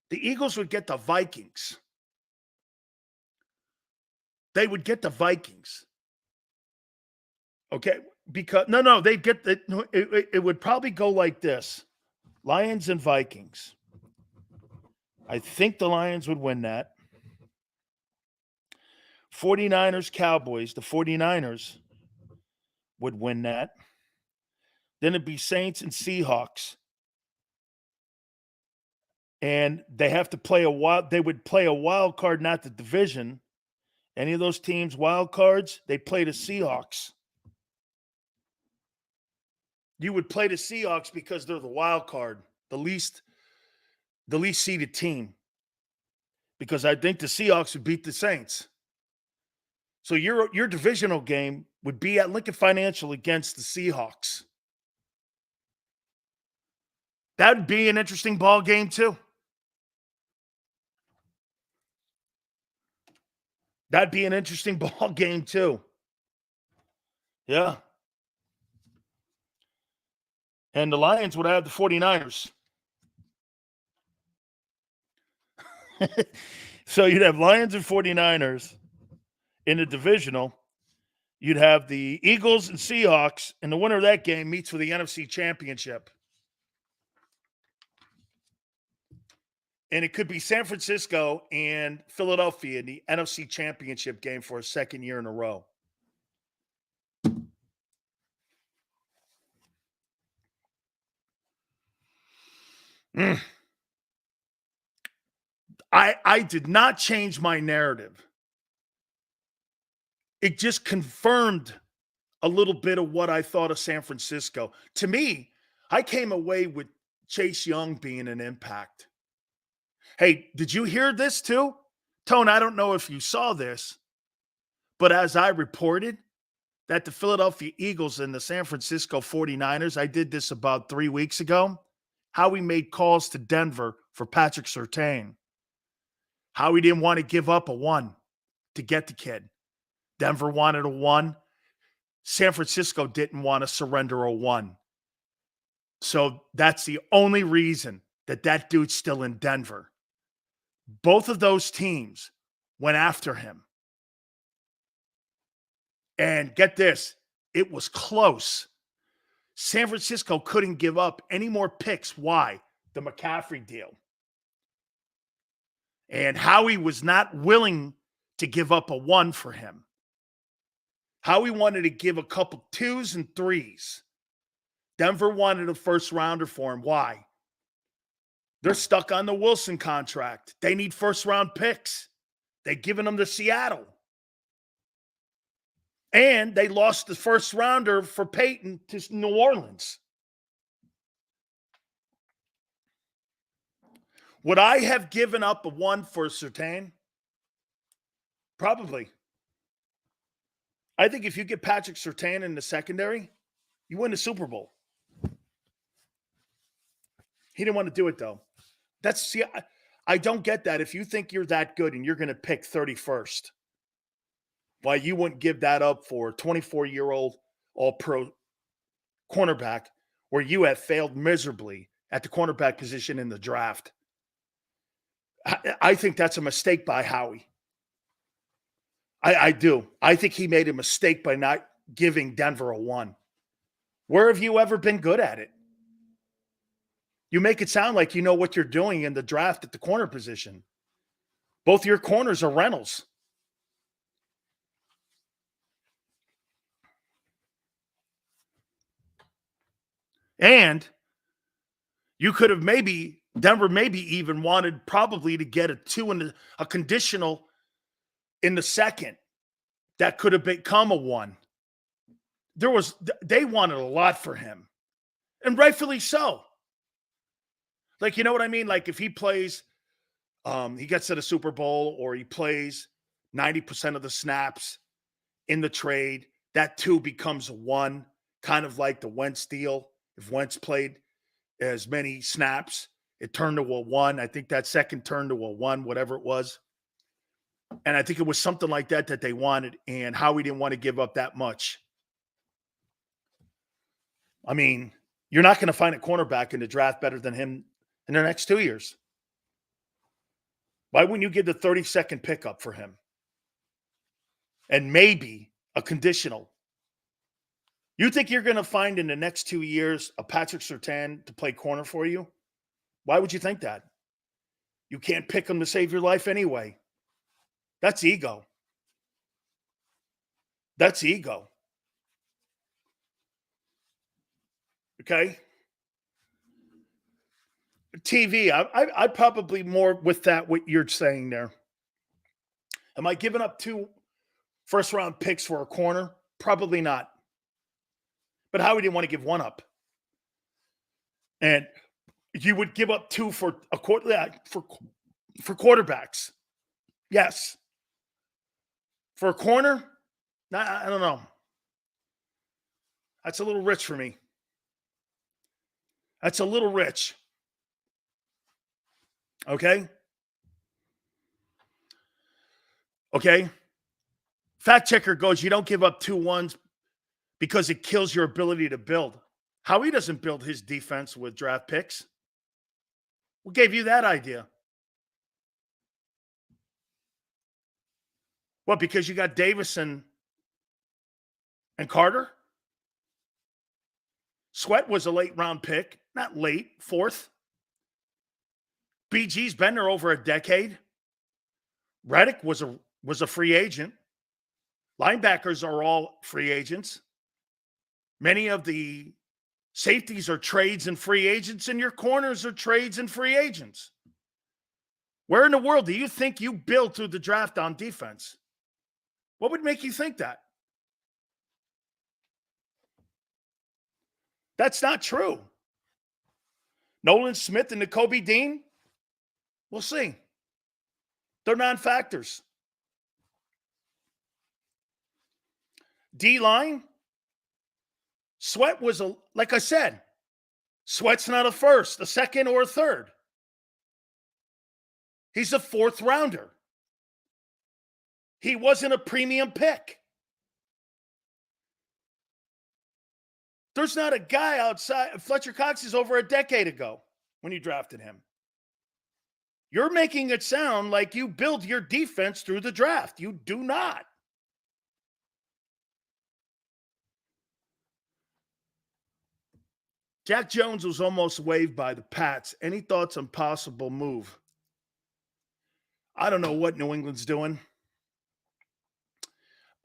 the Eagles would get the Vikings. They would get the Vikings. Okay? Because, no, they'd get it would probably go like this. Lions and Vikings. I think the Lions would win that. 49ers, Cowboys. The 49ers would win that. Then it'd be Saints and Seahawks. And they have to play they would play a wild card, not the division. Any of those teams, wild cards, they play the Seahawks. You would play the Seahawks because they're the wild card, the least seeded team. Because I think the Seahawks would beat the Saints. So your divisional game would be at Lincoln Financial against the Seahawks. That would be an interesting ball game too. That'd be an interesting ball game too. Yeah. And the Lions would have the 49ers. So you'd have Lions and 49ers in the divisional. You'd have the Eagles and Seahawks, and the winner of that game meets for the NFC Championship. And it could be San Francisco and Philadelphia in the NFC Championship game for a second year in a row. I did not change my narrative. It just confirmed a little bit of what I thought of San Francisco. To me, I came away with Chase Young being an impact. Hey, did you hear this too? Tone, I don't know if you saw this, but as I reported that the Philadelphia Eagles and the San Francisco 49ers, I did this about 3 weeks ago, how we made calls to Denver for Patrick Surtain. How we didn't want to give up a 1 to get the kid. Denver wanted a 1. San Francisco didn't want to surrender a 1. So that's the only reason that dude's still in Denver. Both of those teams went after him. And get this, it was close. San Francisco couldn't give up any more picks. Why? The McCaffrey deal. And Howie was not willing to give up a 1 for him. Howie wanted to give a couple 2s and 3s. Denver wanted a first rounder for him. Why? They're stuck on the Wilson contract. They need first round picks. They've given them to Seattle. And they lost the first rounder for Peyton to New Orleans. Would I have given up a 1 for Surtain? Probably. I think if you get Patrick Surtain in the secondary, you win the Super Bowl. He didn't want to do it, though. I don't get that. If you think you're that good and you're going to pick 31st, why you wouldn't give that up for a 24-year-old all-pro cornerback where you have failed miserably at the cornerback position in the draft. I think that's a mistake by Howie. I do. I think he made a mistake by not giving Denver a 1. Where have you ever been good at it? You make it sound like you know what you're doing in the draft at the corner position. Both your corners are rentals. And you could have Denver maybe even wanted probably to get a 2 and a conditional in the second that could have become a 1. They wanted a lot for him, and rightfully so. Like, you know what I mean? Like if he plays, he gets to the Super Bowl or he plays 90% of the snaps in the trade, that 2 becomes a 1, kind of like the Wentz deal. If Wentz played as many snaps, it turned to a 1. I think that second turned to a 1, whatever it was. And I think it was something like that they wanted, and Howie didn't want to give up that much. I mean, you're not going to find a cornerback in the draft better than him in the next 2 years. Why wouldn't you give the 32nd pickup for him? And maybe a conditional. You think you're going to find in the next 2 years a Patrick Surtain to play corner for you? Why would you think that? You can't pick him to save your life anyway. That's ego. That's ego. Okay? TV, I probably more with that, what you're saying there. Am I giving up 2 first-round picks for a corner? Probably not. But Howie didn't want to give 1 up. And you would give up 2 for a quarter for quarterbacks. Yes. For a corner, I don't know. That's a little rich for me. That's a little rich. Okay? Okay? Fact checker goes, you don't give up 2 ones because it kills your ability to build. Howie doesn't build his defense with draft picks. What gave you that idea? What, because you got Davison and Carter? Sweat was a late round pick. Not late, 4th. BG's been there over a decade. Reddick was a free agent. Linebackers are all free agents. Many of the safeties are trades and free agents, and your corners are trades and free agents. Where in the world do you think you build through the draft on defense? What would make you think that? That's not true. Nolan Smith and Nakobe Dean? We'll see. They're non-factors. D-line? Sweat was, like I said, Sweat's not a first, a second, or a third. He's a 4th rounder. He wasn't a premium pick. There's not a guy outside. Fletcher Cox is over a decade ago when you drafted him. You're making it sound like you build your defense through the draft. You do not. Jack Jones was almost waived by the Pats. Any thoughts on possible move? I don't know what New England's doing.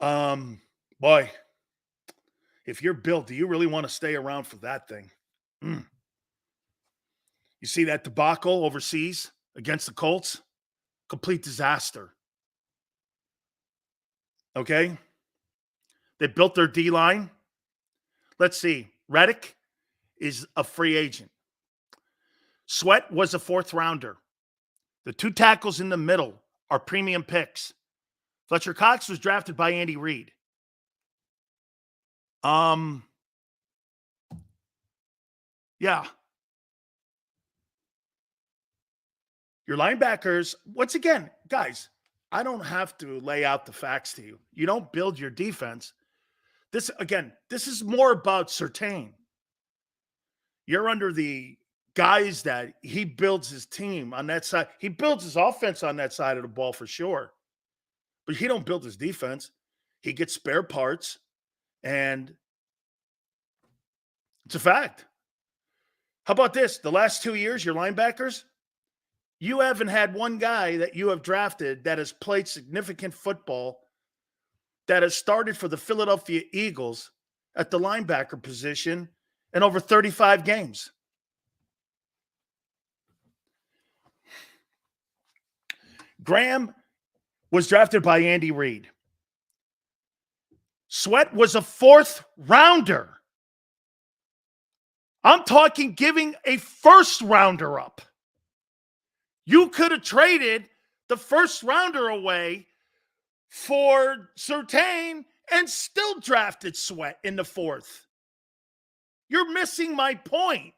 Boy, if you're built, do you really want to stay around for that thing? You see that debacle overseas against the Colts? Complete disaster. Okay? They built their D-line. Let's see. Reddick is a free agent. Sweat was a 4th rounder. The 2 tackles in the middle are premium picks. Fletcher Cox was drafted by Andy Reid. Yeah. Your linebackers, once again, guys, I don't have to lay out the facts to you. You don't build your defense. This is more about Surtain. You're under the guys that he builds his team on that side. He builds his offense on that side of the ball for sure. But he don't build his defense. He gets spare parts, and it's a fact. How about this? The last 2 years, your linebackers, you haven't had one guy that you have drafted that has played significant football, that has started for the Philadelphia Eagles at the linebacker position in over 35 games. Graham was drafted by Andy Reid. Sweat was a 4th rounder. I'm talking giving a 1st rounder up. You could have traded the 1st rounder away for Surtain and still drafted Sweat in the 4th. You're missing my point.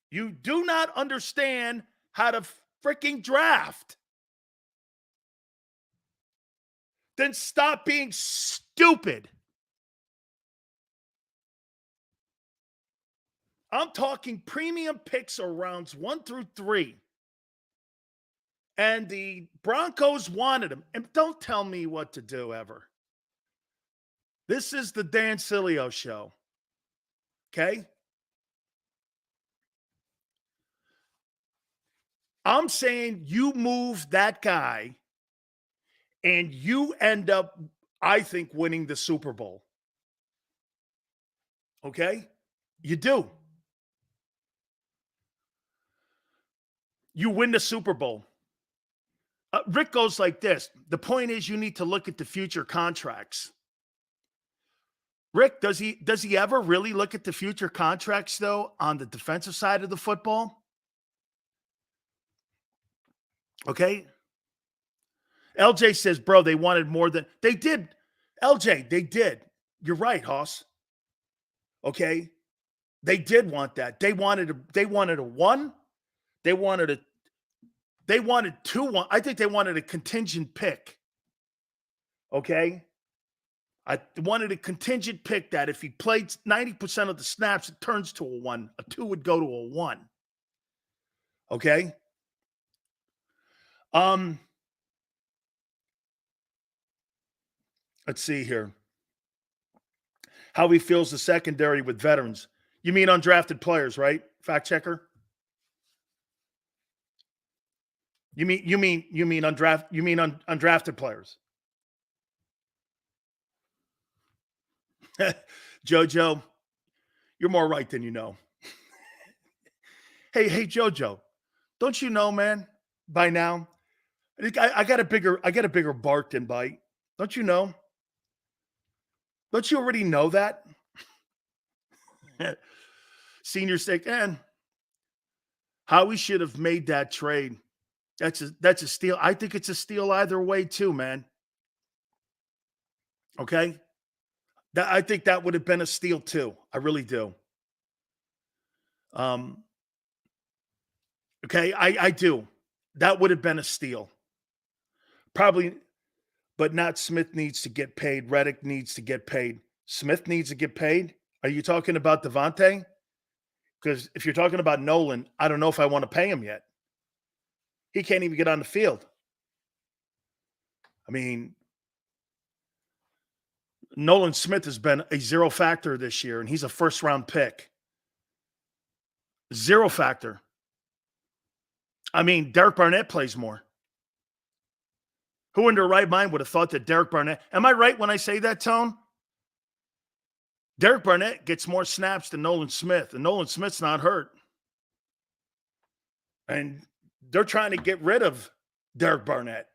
You do not understand how to freaking draft. Then stop being stupid. I'm talking premium picks or rounds 1 through 3. And the Broncos wanted him. And don't tell me what to do ever. This is the Dan Sileo show. Okay? I'm saying you move that guy and you end up, I think, winning the Super Bowl. Okay? You do. You win the Super Bowl. Rick goes like this. The point is you need to look at the future contracts. Rick, does he ever really look at the future contracts, though, on the defensive side of the football? Okay. LJ says, bro, they wanted more than they did. LJ, they did. You're right, Hoss. Okay. They did want that. They wanted a one. They wanted two one. I think they wanted a contingent pick. Okay. I wanted a contingent pick that if he played 90% of the snaps, it turns to a one. A two would go to a one. Okay. Let's see here. How he feels the secondary with veterans. You mean undrafted players, right? Fact checker. You mean undrafted players. Jojo, you're more right than you know. Hey, Jojo, don't you know, man? By now, I got a bigger bark than bite. Don't you know? Don't you already know that? Senior stick, and Howie should have made that trade. That's a steal. I think it's a steal either way, too, man. Okay? I think that would have been a steal, too. I really do. Okay, I do. That would have been a steal. Probably, but not Smith needs to get paid. Reddick needs to get paid. Smith needs to get paid? Are you talking about Devontae? Because if you're talking about Nolan, I don't know if I want to pay him yet. He can't even get on the field. I mean, Nolan Smith has been a zero factor this year, and he's a first-round pick. Zero factor. I mean, Derek Barnett plays more. Who in their right mind would have thought that Derek Barnett – am I right when I say that, Tone? Derek Barnett gets more snaps than Nolan Smith, and Nolan Smith's not hurt. And they're trying to get rid of Derek Barnett.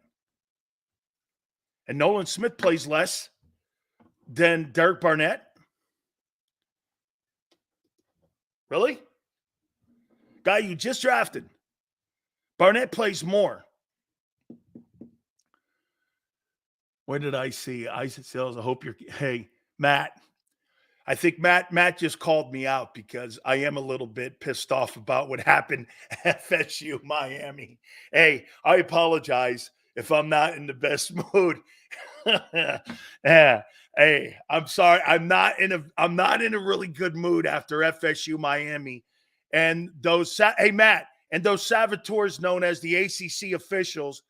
And Nolan Smith plays less than Derek Barnett. Really? Guy you just drafted. Barnett plays more. What did I see? Isaac Sales, I hope you're – hey, Matt. I think Matt just called me out because I am a little bit pissed off about what happened at FSU Miami. Hey, I apologize if I'm not in the best mood. Yeah. Hey, I'm sorry. I'm not in a really good mood after FSU Miami. And those Matt, and those saboteurs known as the ACC officials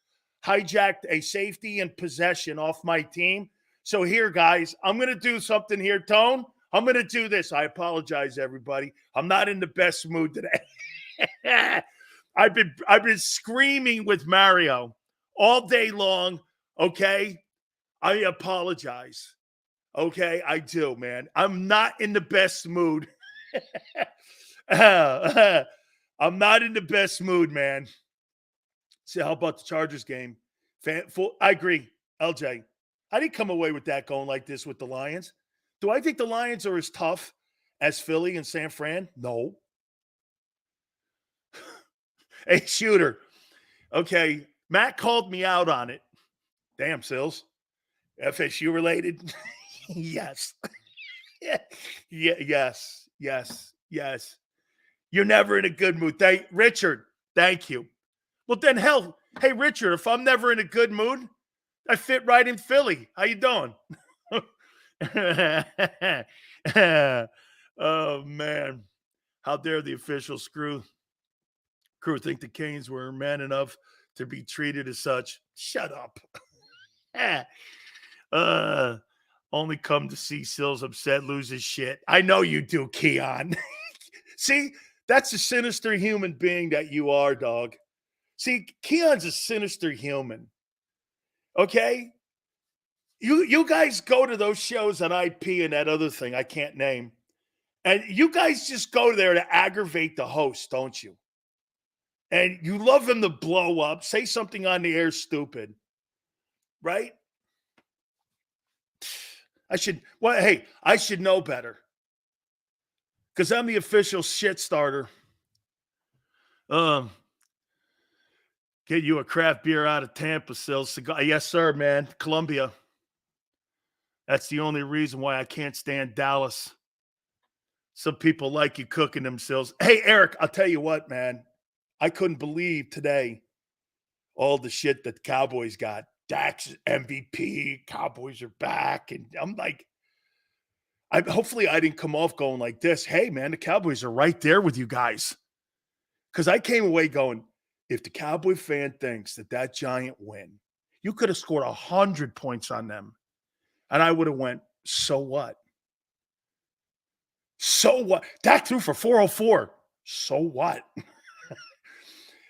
hijacked a safety and possession off my team. So here, guys, I'm going to do something here, Tone. I'm going to do this. I apologize, everybody. I'm not in the best mood today. I've been screaming with Mario all day long, okay? I apologize. Okay, I do, man. I'm not in the best mood. I'm not in the best mood, man. So how about the Chargers game? I agree, LJ. I didn't come away with that going like this with the Lions. Do I think the Lions are as tough as Philly and San Fran? No. Hey, Shooter. Okay, Matt called me out on it. Damn, Sills. FSU related? Yes. Yeah, yes. You're never in a good mood. Richard, thank you. Well, then, hell, hey, Richard, if I'm never in a good mood, I fit right in Philly. How you doing? Oh, man. How dare the official crew think the Canes were man enough to be treated as such? Shut up. Only come to see Sills upset, lose his shit. I know you do, Keon. See, that's a sinister human being that you are, dog. See, Keon's a sinister human. Okay? You guys go to those shows on IP and that other thing I can't name. And you guys just go there to aggravate the host, don't you? And you love him to blow up, say something on the air stupid. Right? I should know better because I'm the official shit starter. Get you a craft beer out of Tampa, Sil. Cigar. Yes, sir, man. Columbia. That's the only reason why I can't stand Dallas. Some people like you cooking themselves. Hey, Eric, I'll tell you what, man. I couldn't believe today all the shit that the Cowboys got. Dak's MVP, Cowboys are back. And I'm like, hopefully I didn't come off going like this. Hey, man, the Cowboys are right there with you guys. Because I came away going, if the Cowboy fan thinks that giant win, you could have scored 100 points on them. And I would have went, so what? So what? Dak threw for 404. So what?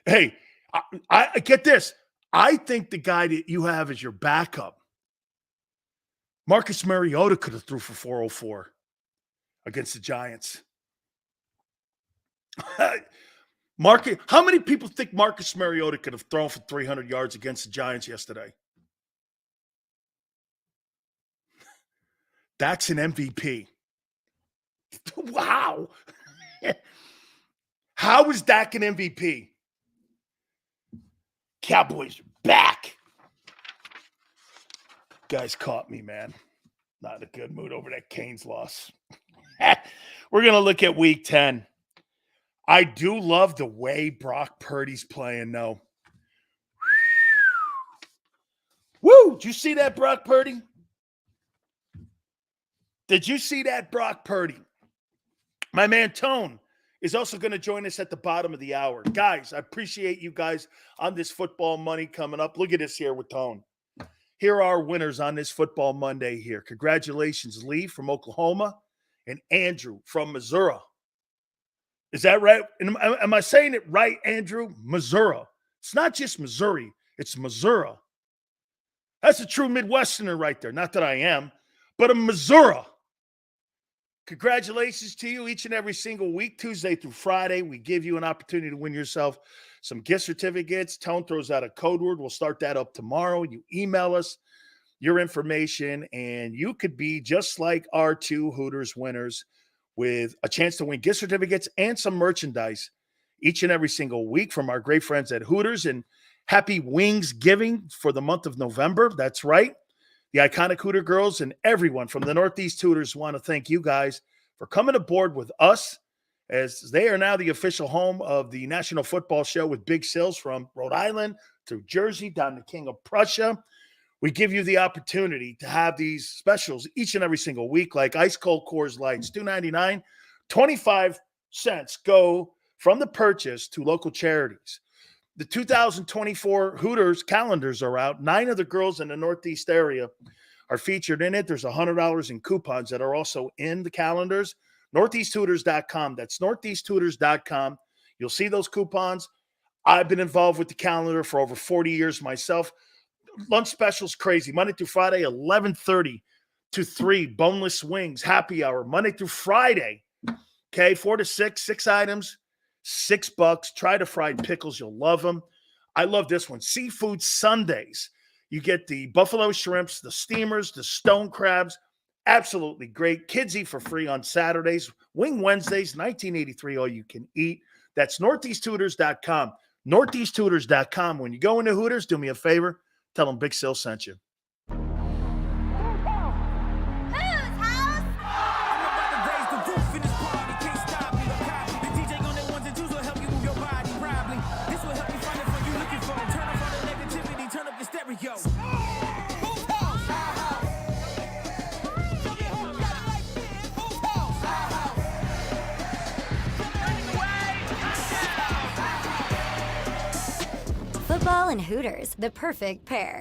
Hey, I get this. I think the guy that you have as your backup, Marcus Mariota, could have threw for 404 against the Giants. How many people think Marcus Mariota could have thrown for 300 yards against the Giants yesterday? That's an MVP. Wow. How is Dak an MVP? Cowboys are back. Guys caught me, man. Not in a good mood over that Canes loss. We're going to look at week 10. I do love the way Brock Purdy's playing, though. Woo! Did you see that, Brock Purdy? Did you see that, Brock Purdy? My man Tone is also going to join us at the bottom of the hour. Guys, I appreciate you guys on this football money coming up. Look at this here with Tone. Here are our winners on this football Monday here. Congratulations, Lee from Oklahoma and Andrew from Missouri. Is that right? Am I saying it right, Andrew? Missouri. It's not just Missouri. It's Missouri. That's a true Midwesterner right there. Not that I am, but a Missouri. Congratulations to you each and every single week, Tuesday through Friday. We give you an opportunity to win yourself some gift certificates. Tone throws out a code word. We'll start that up tomorrow. You email us your information, and you could be just like our two Hooters winners with a chance to win gift certificates and some merchandise each and every single week from our great friends at Hooters. And happy Wings Giving for the month of November. That's right. The iconic Hooter girls and everyone from the Northeast Hooters want to thank you guys for coming aboard with us, as they are now the official home of the National Football Show with big sales from Rhode Island through Jersey down to King of Prussia. We give you the opportunity to have these specials each and every single week, like ice cold Coors Lights, $2.99, 25 cents go from the purchase to local charities. The 2024 Hooters calendars are out. 9 of the girls in the Northeast area are featured in it. There's $100 in coupons that are also in the calendars. NortheastHooters.com. That's NortheastHooters.com. You'll see those coupons. I've been involved with the calendar for over 40 years myself. Lunch specials crazy. Monday through Friday, 11:30 to 3. Boneless wings, happy hour. Monday through Friday, okay, 4 to 6, 6 items. $6. Try the fried pickles. You'll love them. I love this one. Seafood Sundays. You get the buffalo shrimps, the steamers, the stone crabs. Absolutely great. Kids eat for free on Saturdays. Wing Wednesdays, $19.83 all you can eat. That's NortheastHooters.com. NortheastHooters.com. When you go into Hooters, do me a favor. Tell them Big Sil sent you. Football and Hooters, the perfect pair.